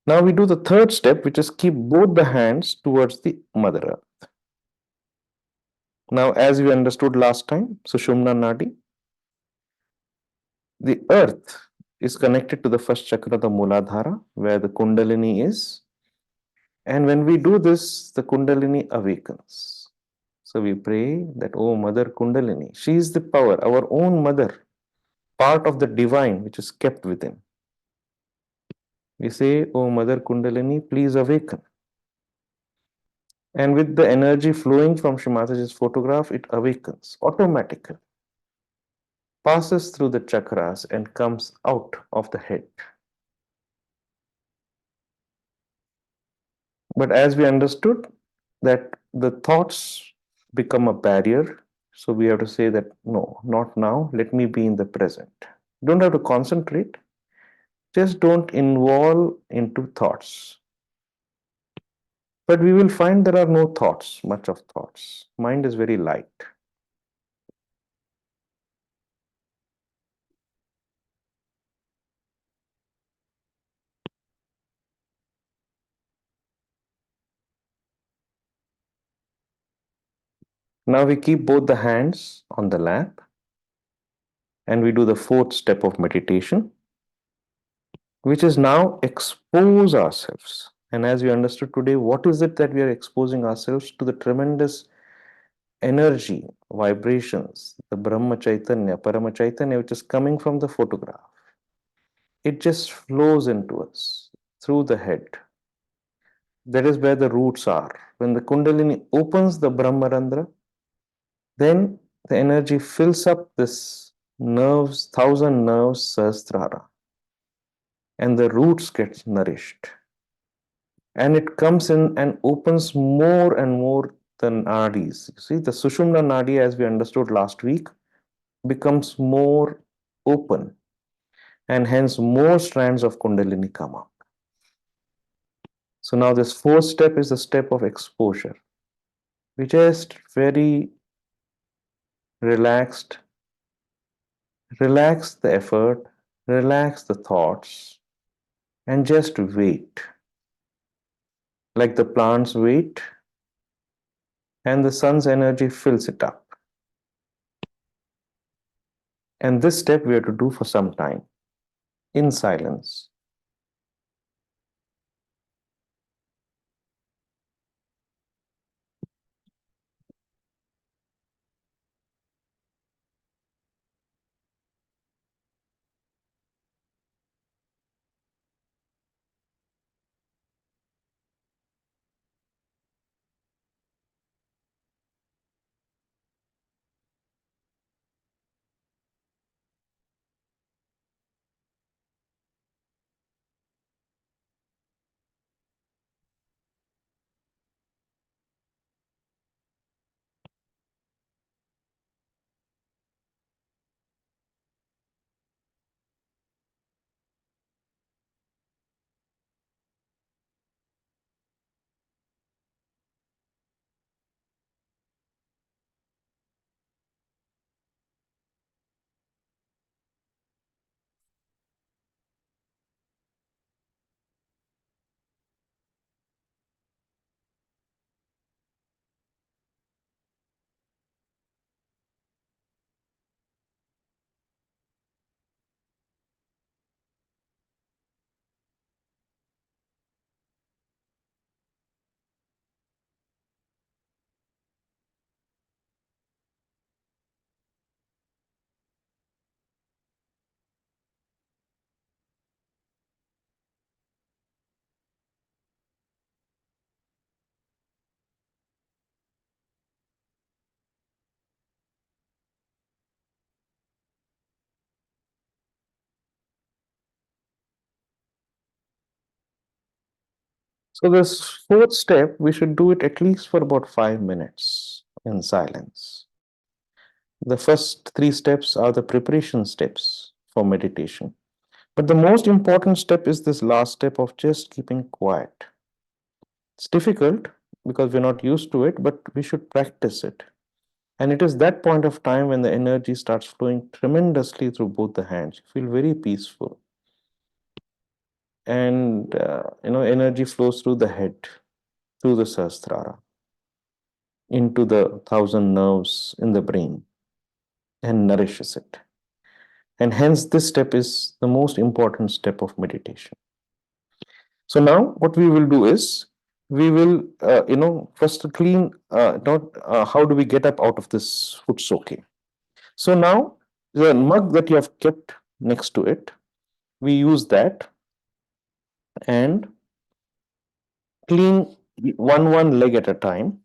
Now we do the third step, which is keep both the hands towards the Mother Earth. Now, as we understood last time, Sushumna Nadi, the earth is connected to the first chakra, the Muladhara, where the Kundalini is. And when we do this, the Kundalini awakens. So we pray that, oh Mother Kundalini, she is the power, our own mother, part of the divine which is kept within. We say, oh Mother Kundalini, please awaken. And with the energy flowing from Shimataji's photograph, it awakens automatically, passes through the chakras and comes out of the head. But as we understood that the thoughts become a barrier, so we have to say that no, not now, let me be in the present. Don't have to concentrate, just don't involve into thoughts. But we will find there are no thoughts, much of thoughts. Mind is very light. Now we keep both the hands on the lap and we do the fourth step of meditation, which is now expose ourselves. And as we understood today, what is it that we are exposing ourselves to? The tremendous energy, vibrations, the Brahma Chaitanya, Parama Chaitanya, which is coming from the photograph. It just flows into us through the head. That is where the roots are. When the Kundalini opens the Brahmarandra, then the energy fills up this nerves, thousand nerves, Sahasrara, and the roots get nourished. And it comes in and opens more and more the nadis. You see, the Sushumna Nadi, as we understood last week, becomes more open, and hence more strands of Kundalini come up. So now this fourth step is the step of exposure. We just very relaxed, relax the effort, relax the thoughts, and just wait. Like the plants wait, and the sun's energy fills it up. And this step we have to do for some time in silence. So this fourth step, we should do it at least for about 5 minutes in silence. The first three steps are the preparation steps for meditation. But the most important step is this last step of just keeping quiet. It's difficult because we're not used to it, but we should practice it. And it is that point of time when the energy starts flowing tremendously through both the hands. You feel very peaceful. And, energy flows through the head, through the Sahasrara, into the thousand nerves in the brain and nourishes it. And hence, this step is the most important step of meditation. So now what we will do is we will, first clean, not how do we get up out of this foot soaking. So now the mug that you have kept next to it, we use that and clean one leg at a time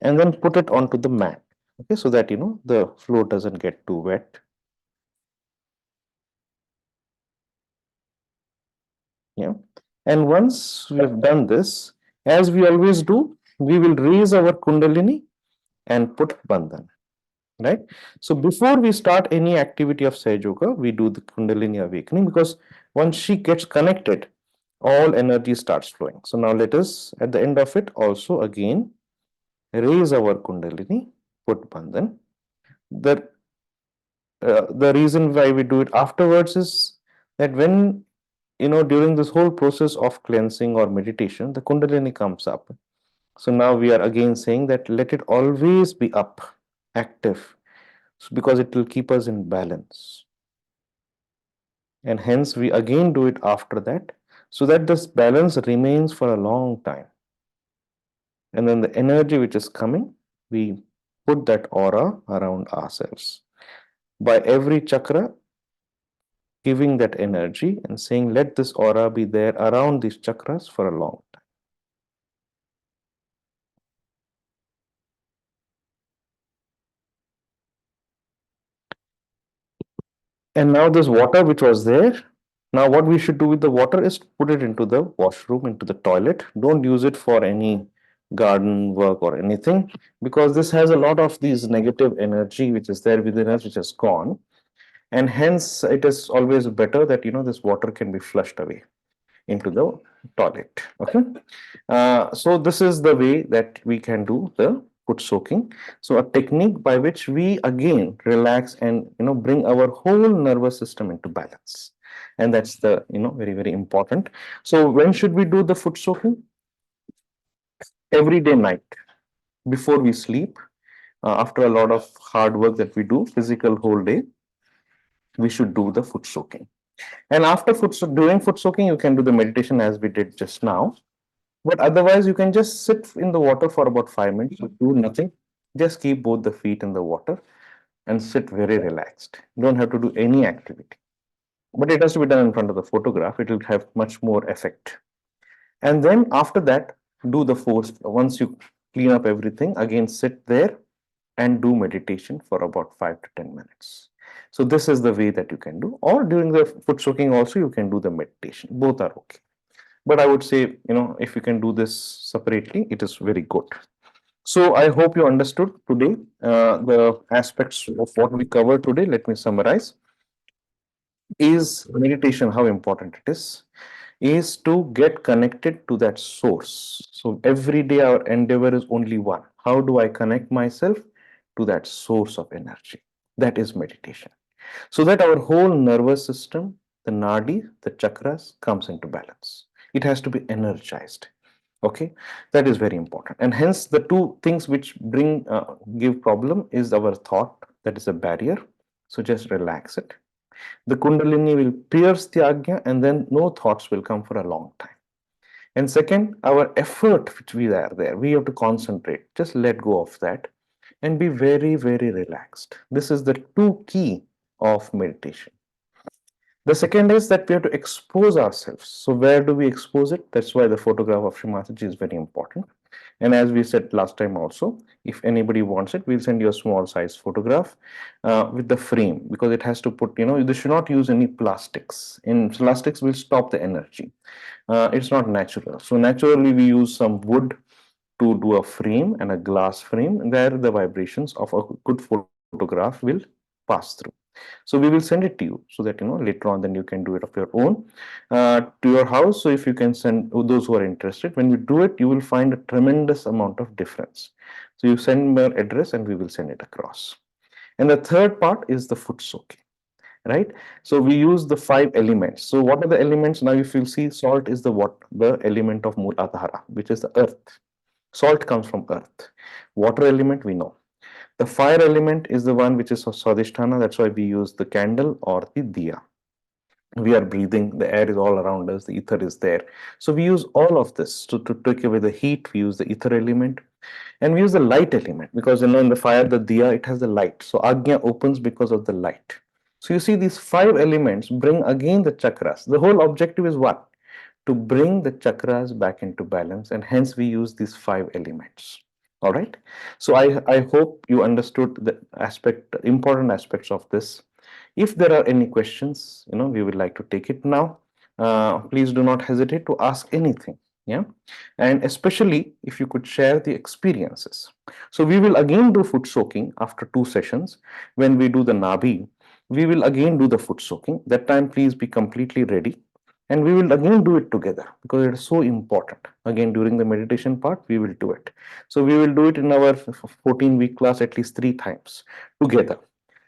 and then put it onto the mat. Okay, so that the floor doesn't get too wet. Yeah. And once we have done this, as we always do, we will raise our Kundalini and put Bandhan. Right. So before we start any activity of Sahaj Yoga, we do the Kundalini awakening because once she gets connected, all energy starts flowing. So now let us, at the end of it, also again raise our Kundalini, put Bandhan. The reason why we do it afterwards is that when during this whole process of cleansing or meditation, the Kundalini comes up. So now we are again saying that let it always be up, active, because it will keep us in balance. And hence we again do it after that so that this balance remains for a long time. And then the energy which is coming, we put that aura around ourselves. By every chakra, giving that energy and saying, let this aura be there around these chakras for a long time. And now this water which was there, now what we should do with the water is put it into the washroom, into the toilet. Don't use it for any garden work or anything because this has a lot of these negative energy which is there within us which is gone. And hence it is always better that this water can be flushed away into the toilet. Okay. So this is the way that we can do the foot soaking. So a technique by which we again relax and bring our whole nervous system into balance. And that's the very, very important. So when should we do the foot soaking? Every day night before we sleep. After a lot of hard work that we do, physical whole day, we should do the foot soaking. And after doing foot soaking, you can do the meditation as we did just now. But otherwise, you can just sit in the water for about 5 minutes, do nothing. Just keep both the feet in the water and sit very relaxed. You don't have to do any activity. But it has to be done in front of the photograph. It will have much more effect. And then after that, do the force. Once you clean up everything, again sit there and do meditation for about 5 to 10 minutes. So this is the way that you can do. Or during the foot soaking also, you can do the meditation. Both are okay. But I would say, if you can do this separately, it is very good. So I hope you understood today the aspects of what we covered today. Let me summarize. Is meditation, how important it is to get connected to that source. So every day our endeavor is only one. How do I connect myself to that source of energy? That is meditation. So that our whole nervous system, the nadi, the chakras comes into balance. It has to be energized. Okay, that is very important. And hence the two things which give problem is our thought, that is a barrier. So just relax it. The Kundalini will pierce the Agnya and then no thoughts will come for a long time. And second, our effort which we are there, we have to concentrate, just let go of that and be very, very relaxed. This is the two key of meditation. The second is that we have to expose ourselves. So where do we expose it? That's why the photograph of Shri Mataji is very important. And as we said last time also, if anybody wants it, we'll send you a small size photograph with the frame, because it has to put, they should not use any plastics. In plastics will stop the energy. It's not natural. So naturally we use some wood to do a frame and a glass frame where the vibrations of a good photograph will pass through. So we will send it to you so that later on then you can do it of your own to your house. So if you can send those who are interested, when you do it, you will find a tremendous amount of difference. So you send your address and we will send it across. And the third part is the foot soaking, right? So we use the five elements. So what are the elements? Now if you see, salt is the element of Mooladhara, which is the earth. Salt comes from earth. Water element we know. The fire element is the one which is Swadhisthana. That's why we use the candle or the diya. We are breathing, the air is all around us, the ether is there. So we use all of this to take away the heat. We use the ether element, and we use the light element because in the fire, the diya, it has the light. So Agnya opens because of the light. So you see, these five elements bring again the chakras. The whole objective is what? To bring the chakras back into balance, and hence we use these five elements. All right. So I hope you understood the important aspects of this. If there are any questions, we would like to take it now. Please do not hesitate to ask anything. Yeah. And especially if you could share the experiences. So we will again do foot soaking after 2 sessions. When we do the Nabi, we will again do the foot soaking. That time, please be completely ready. And we will again do it together because it is so important. Again, during the meditation part, we will do it. So we will do it in our 14-week class at least 3 times together.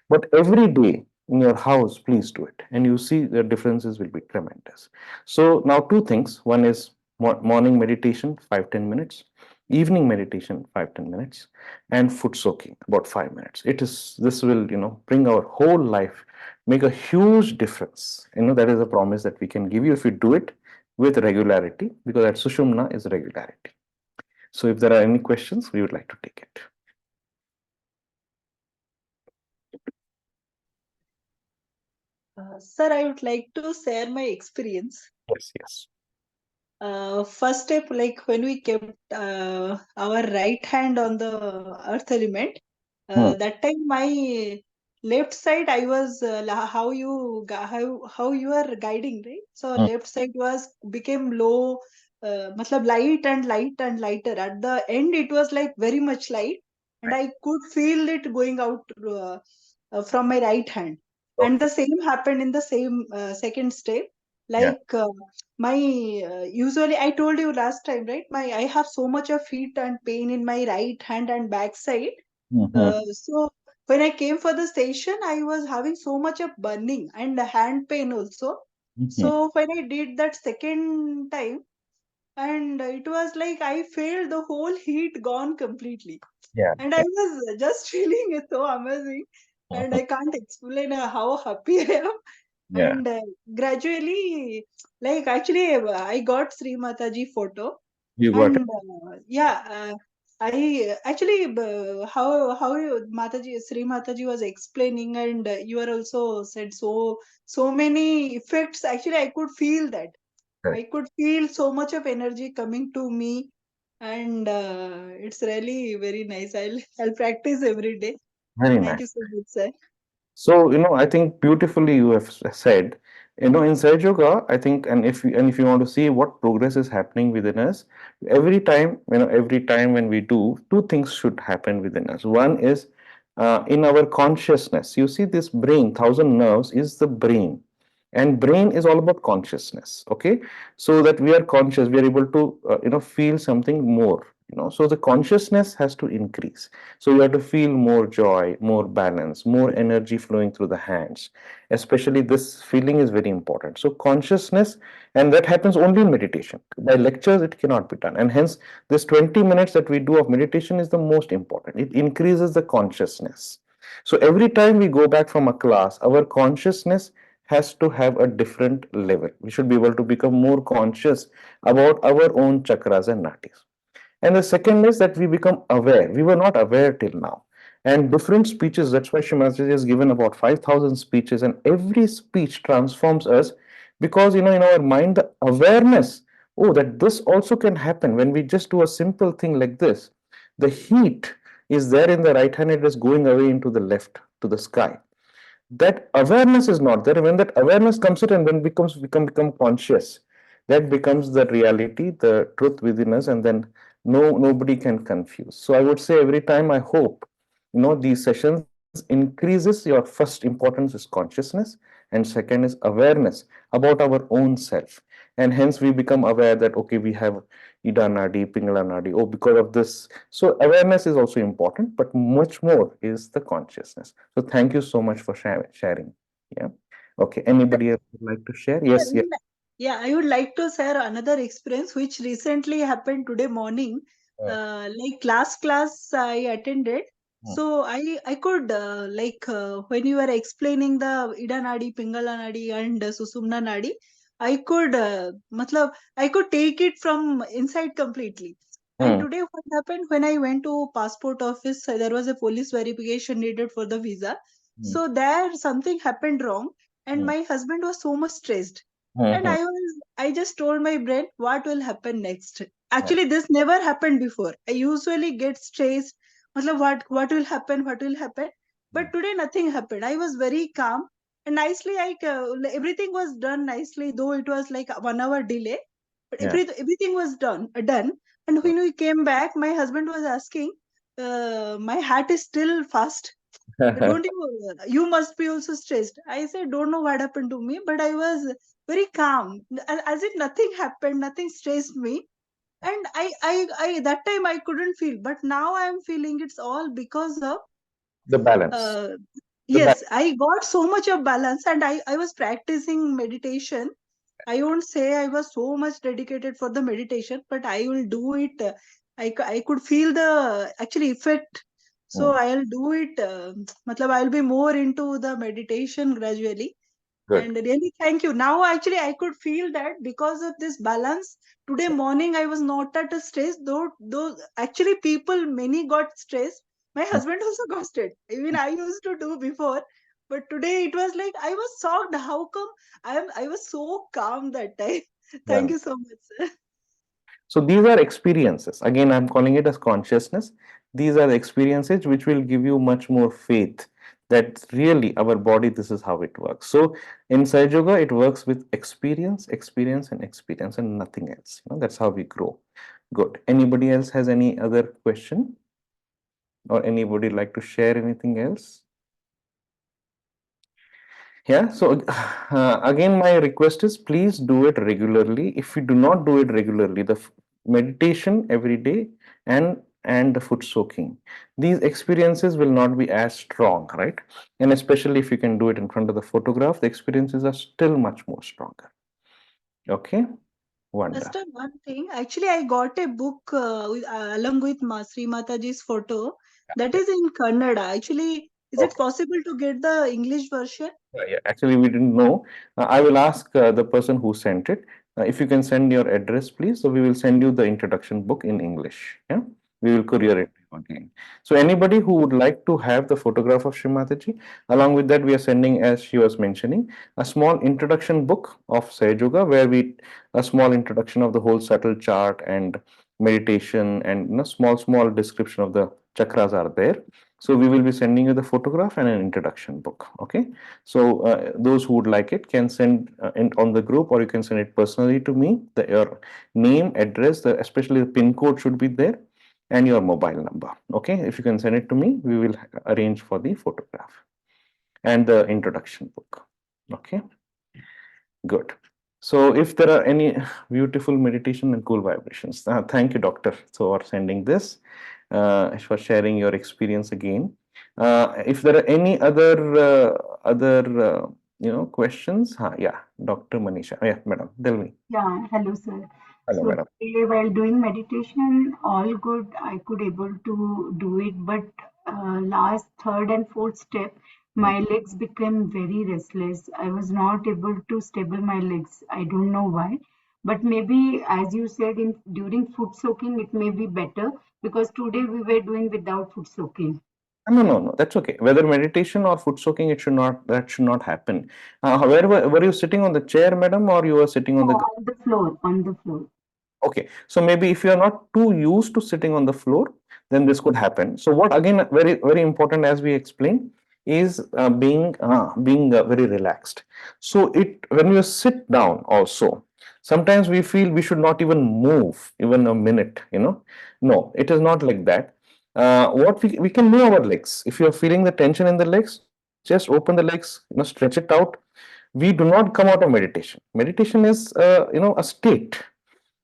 But every day in your house, please do it. And you see the differences will be tremendous. So now two things. One is morning meditation, 5-10 minutes, evening meditation, 5-10 minutes, and foot soaking, about 5 minutes. This will, bring our whole life, make a huge difference. That is a promise that we can give you if you do it with regularity, because at Sushumna is regularity. So if there are any questions, we would like to take it. Sir, I would like to share my experience. Yes, yes. First step, like when we kept our right hand on the earth element, Hmm. that time my left side I was how you are guiding, right? So Hmm. left side was became low, matlab light and light and lighter. At the end, it was like very much light, and Right. I could feel it going out from my right hand. And Okay. the same happened in the same second step, Yeah. like. My usually I told you last time, right? My I have so much of heat and pain in my right hand and back side. Hmm. So when I came for the station, I was having so much of burning and hand pain also. Hmm. So when I did that second time, and it was like I felt the whole heat gone completely, Yeah. and I was just feeling it so amazing, and I can't explain how happy I am. Yeah. And gradually, like actually, I got Sri Mataji photo, You got it. and I actually how Mataji Sri Mataji was explaining, and you are also said so many effects. Actually, I could feel that. Right. I could feel so much of energy coming to me, and it's really very nice. I'll practice every day. Very Thank nice. you so much, sir. So, I think beautifully you have said, in Sage Yoga, I think, and if you want to see what progress is happening within us, every time when we do, two things should happen within us. One is in our consciousness. You see, this brain, thousand nerves, is the brain, and brain is all about consciousness. Okay, so that we are conscious, we are able to, feel something more. So the consciousness has to increase. So you have to feel more joy, more balance, more energy flowing through the hands. Especially this feeling is very important. So consciousness, and that happens only in meditation. By lectures, it cannot be done. And hence, this 20 minutes that we do of meditation is the most important. It increases the consciousness. So every time we go back from a class, our consciousness has to have a different level. We should be able to become more conscious about our own chakras and nadis. And the second is that we become aware. We were not aware till now. And different speeches, that's why Shimaji has given about 5,000 speeches, and every speech transforms us because, in our mind, the awareness oh, that this also can happen when we just do a simple thing like this. The heat is there in the right hand, it is going away into the left to the sky. That awareness is not there. When that awareness comes in and when become conscious, that becomes the reality, the truth within us, and then nobody can confuse. So I would say every time I hope, these sessions increases your first importance is consciousness, and second is awareness about our own self. And hence we become aware that okay, we have Ida Nadi, Pingala Nadi, oh, because of this. So awareness is also important, but much more is the consciousness. So thank you so much for sharing. Yeah. Okay. Anybody else would like to share? Yeah, Yes. Yes. yeah, I would like to share another experience which recently happened today morning. Mm, Like last class I attended, mm, so I could when you were explaining the Ida Nadi, Pingala Nadi, and Susumna Nadi, I could I could take it from inside completely. And mm, today, what happened when I went to passport office? There was a police verification needed for the visa. mm, So there something happened wrong, and mm, my husband was so much stressed, and mm, I just told my brain what will happen next. mm. Actually, this never happened before. I usually get stressed. Matlab, what will happen? What will happen? Mm. But today nothing happened. I was very calm and nicely. Everything was done nicely, though it was like a 1 hour delay. But Yeah. everything was done. And when we came back, my husband was asking, "My heart is still fast. Don't you must be also stressed." I said, don't know what happened to me, but I was very calm, as if nothing happened, nothing stressed me. And I that time I couldn't feel, but now I am feeling it's all because of The balance. uh, The balance. yes, I got so much of balance, and I was practicing meditation. I won't say I was so much dedicated for the meditation, but I will do it. I could feel the actually effect. So Mm. I'll do it. Matlab, I'll be more into the meditation gradually. Good. And really, thank you. Now, actually, I could feel that because of this balance. Today morning, I was not at a stress. Though actually, people many got stressed. My Mm. husband also got stressed. Even I used to do before, but today it was like I was shocked. How come I was so calm that time? Thank Well, you so much, sir. so these are experiences. Again, I'm calling it as consciousness. These are the experiences which will give you much more faith that really our body, this is how it works. So in Saj Yoga, it works with experience, experience, and experience, and nothing else. That's how we grow. Good. Anybody else has any other question, or anybody like to share anything else? Yeah, so again, my request is please do it regularly. If you do not do it regularly, the meditation every day and the foot soaking, these experiences will not be as strong, right? And especially if you can do it in front of the photograph, the experiences are still much more stronger. Okay, wonder. Just one thing. Actually, I got a book along with Sri Mataji's photo that is in Kannada. Actually, is it Okay. possible to get the English version? Yeah. Actually, we didn't know. I will ask the person who sent it. If you can send your address, please. So we will send you the introduction book in English. Yeah, we will courier it again. So anybody who would like to have the photograph of Srimataji, along with that, we are sending, as she was mentioning, a small introduction book of Saj Yoga, where we a small introduction of the whole subtle chart and meditation, and small description of the chakras are there. So we will be sending you the photograph and an introduction book. Okay. So those who would like it can send on the group, or you can send it personally to me. Your name, address, especially the pin code should be there, and your mobile number. Okay, if you can send it to me, we will arrange for the photograph and the introduction book. Okay, good. So if there are any beautiful meditation and cool vibrations, thank you, doctor, for sending this, for sharing your experience again. If there are any other questions, yeah, Dr. Manisha. Yeah, madam, tell me. Yeah, hello sir. Hello, So madam. today while doing meditation, all good, I could able to do it, but last third and fourth step, Mm. my legs became very restless. I was not able to stable my legs. I don't know why, but maybe as you said in during foot soaking, it may be better because today we were doing without foot soaking. No. That's okay. Whether meditation or foot soaking, that should not happen. Where were you sitting on the chair, madam, or you were sitting on No, the on the floor, on the floor. Okay, so maybe if you are not too used to sitting on the floor, then this could happen. So what again, very important, as we explained, is being very relaxed. So it when you sit down also, sometimes we feel we should not even move even a minute. No, it is not like that. What we can move our legs. If you are feeling the tension in the legs, just open the legs, stretch it out. We do not come out of meditation. Meditation is a state.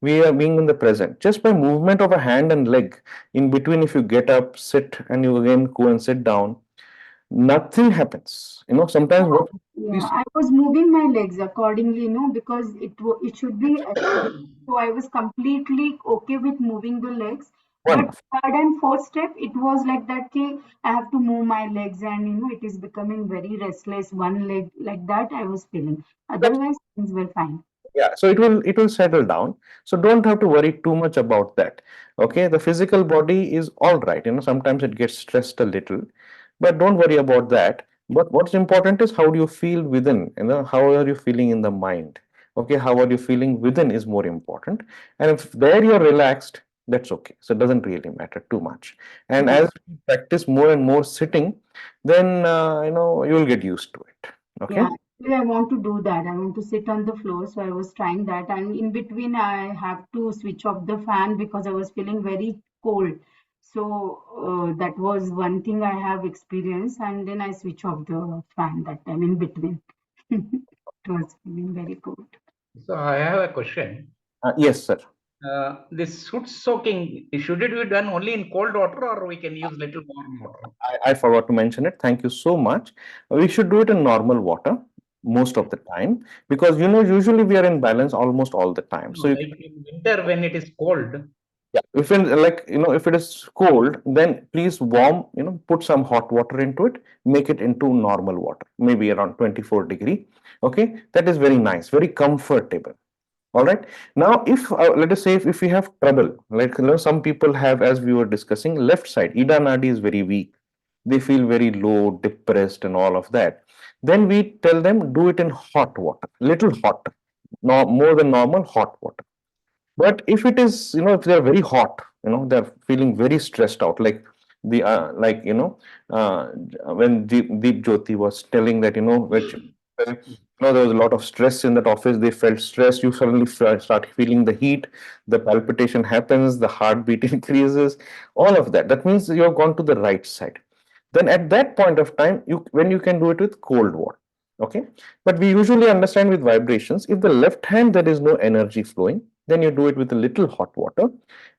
We are being in the present just by movement of a hand and leg in between. If you get up, sit, and you again go and sit down, nothing happens. Sometimes what we Yeah, see, I was moving my legs accordingly, because it should be exercise. So I was completely okay with moving the legs. But one, third and fourth step, it was like that. Okay, I have to move my legs, and it is becoming very restless. One leg like that, I was feeling. Otherwise, things were fine. yeah, so it will settle down. So don't have to worry too much about that. Okay, the physical body is all right. Sometimes it gets stressed a little, but don't worry about that. But what's important is how do you feel within. How are you feeling in the mind? Okay, how are you feeling within is more important. And if there you're relaxed, that's okay. So it doesn't really matter too much. And Yeah. as you practice more and more sitting, then you'll get used to it. Okay. Yeah, actually, I want to do that. I want to sit on the floor. So I was trying that. And in between, I have to switch off the fan because I was feeling very cold. So that was one thing I have experienced. And then I switch off the fan that time in between. It was feeling very cold. So I have a question. Yes, sir. This foot soaking, should it be done only in cold water or we can use little warm water? I forgot to mention it. Thank you so much. We should do it in normal water most of the time, because usually we are in balance almost all the time. No, So like in winter when it is cold. yeah, if it is cold, then please warm, put some hot water into it, make it into normal water, maybe around 24 degree. Okay, that is very nice, very comfortable. All right. Now, if let us say if we have trouble, like some people have, as we were discussing, left side Ida Nadi is very weak. They feel very low, depressed, and all of that. Then we tell them do it in hot water, little hot, no more than normal hot water. But if it is, if they're very hot, they're feeling very stressed out, like the when Deep Jyoti was telling that, which there was a lot of stress in that office. They felt stressed. You suddenly start feeling the heat, the palpitation happens, the heartbeat increases, all of that. That means you have gone to the right side. Then at that point of time, when you can do it with cold water. Okay, but we usually understand with vibrations, if the left hand there is no energy flowing, then you do it with a little hot water,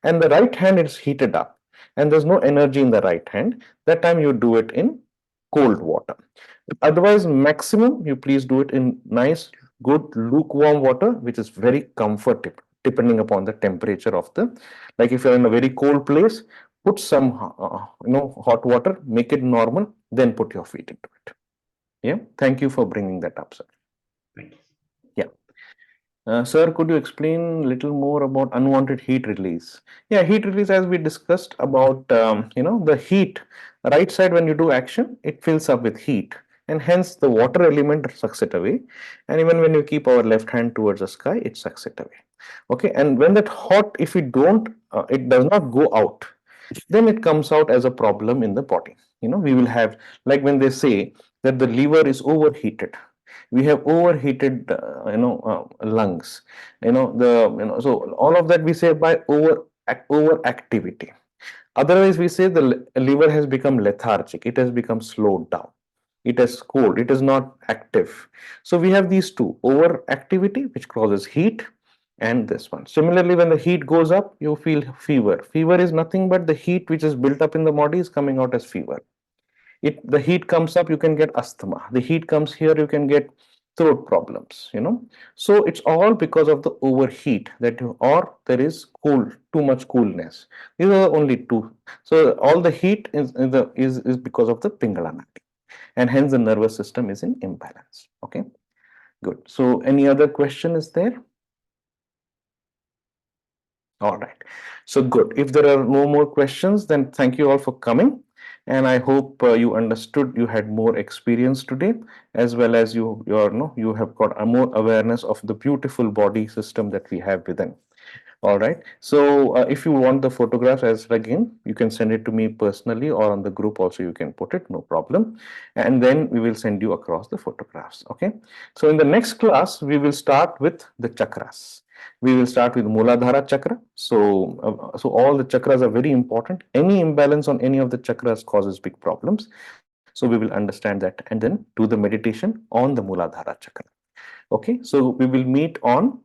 and the right hand is heated up and there's no energy in the right hand, that time you do it in cold water. Otherwise, maximum you please do it in nice, good, lukewarm water, which is very comfortable depending upon the temperature of the, like if you're in a very cold place, put some hot water, make it normal, then put your feet into it. Yeah, thank you for bringing that up, sir. Thank you. Yeah. Sir, could you explain a little more about unwanted heat release? Yeah, heat release, as we discussed about, the heat, right side, when you do action, it fills up with heat, and hence the water element sucks it away. And even when you keep our left hand towards the sky, it sucks it away. Okay, and when that hot, if we don't, it does not go out, then it comes out as a problem in the body. We will have, like when they say that the liver is overheated, we have overheated lungs, so all of that we say by overactivity. Otherwise we say the liver has become lethargic, it has become slowed down, it is cold, it is not active. So we have these two: overactivity, which causes heat, and this one. Similarly, when the heat goes up, you feel fever. Fever is nothing but the heat which is built up in the body is coming out as fever. The heat comes up, you can get asthma. The heat comes here, you can get throat problems. So it's all because of the overheat or there is too much coolness. These are the only two. So all the heat is because of the Pingala Nadi, and hence the nervous system is in imbalance. Okay, good. So any other question is there? All right. So good. If there are no more questions, then thank you all for coming. And I hope you understood, you had more experience today, as well as you have got a more awareness of the beautiful body system that we have within. All right. So if you want the photographs, as again, you can send it to me personally, or on the group also you can put it, no problem. And then we will send you across the photographs. Okay. So in the next class, we will start with the chakras. We will start with Muladhara chakra. So all the chakras are very important. Any imbalance on any of the chakras causes big problems. So we will understand that and then do the meditation on the Muladhara chakra. Okay. So we will meet on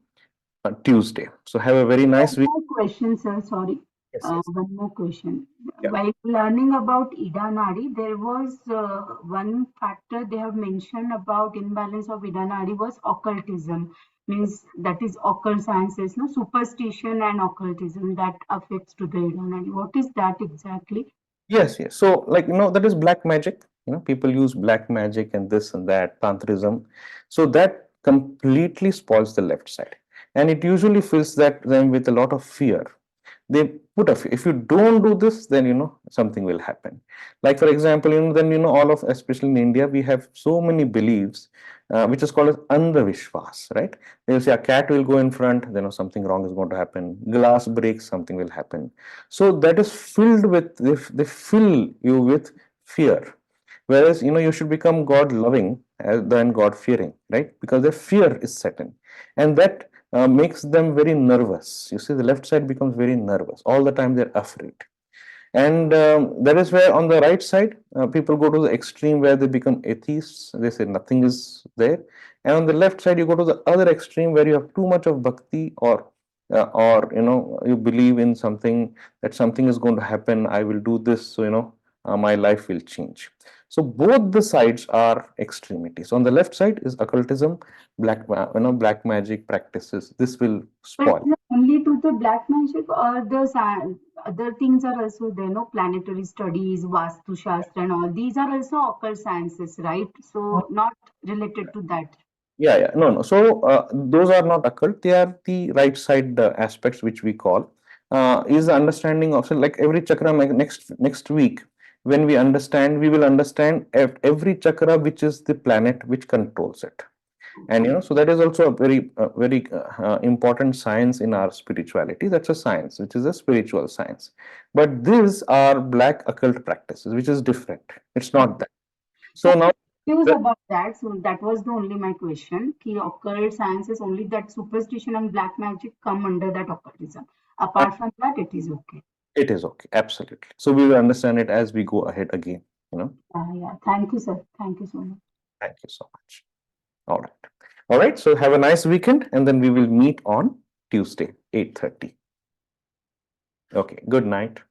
Tuesday. So have a very nice One week. more question, sir. Sorry. Yes, yes. One more question. Yeah. While learning about Ida Nadi, there was one factor they have mentioned about imbalance of Ida Nadi was occultism. Means that is occult sciences, no superstition and occultism that affects to the Ida Nadi. What is that exactly? Yes, yes. So, like, that is black magic. People use black magic and this and that, tantrism. So that completely spoils the left side. And it usually fills them with a lot of fear. They put a fear. If you don't do this, then something will happen. Like, for example, then all of, especially in India, we have so many beliefs, which is called as andhavishwas, right? They'll say a cat will go in front, then something wrong is going to happen. Glass breaks, something will happen. So that is filled with, they fill you with fear. Whereas you should become God loving than God fearing, right? Because their fear is set in, and that makes them very nervous. You see, the left side becomes very nervous all the time. They're afraid, and that is where on the right side people go to the extreme where they become atheists. They say nothing is there, and on the left side you go to the other extreme where you have too much of bhakti, or you believe in something, that something is going to happen. I will do this, so my life will change. So both the sides are extremities. On the left side is occultism, black magic practices. This will But spoil. only to the black magic, or the other things are also there, no planetary studies, Vastu Shastra, and all these are also occult sciences, right? So not related to that. Yeah, yeah, no, no. So those are not occult. They are the right side aspects, which we call is the understanding of, so like every chakra. Next week, when we understand, we will understand every chakra, which is the planet which controls it. And so that is also a very important science in our spirituality. That's a science, which is a spiritual science. But these are black occult practices, which is different. It's not that. So So now, confused about that. So that was the only my question. Ki occult sciences only that superstition and black magic come under that occultism. Apart from that, it is okay. it is okay, absolutely. So we will understand it as we go ahead again. Yeah. Thank you, sir. Thank you so much. Thank you so much. All right. All right. So have a nice weekend, and then we will meet on Tuesday, 8:30. Okay. Good night.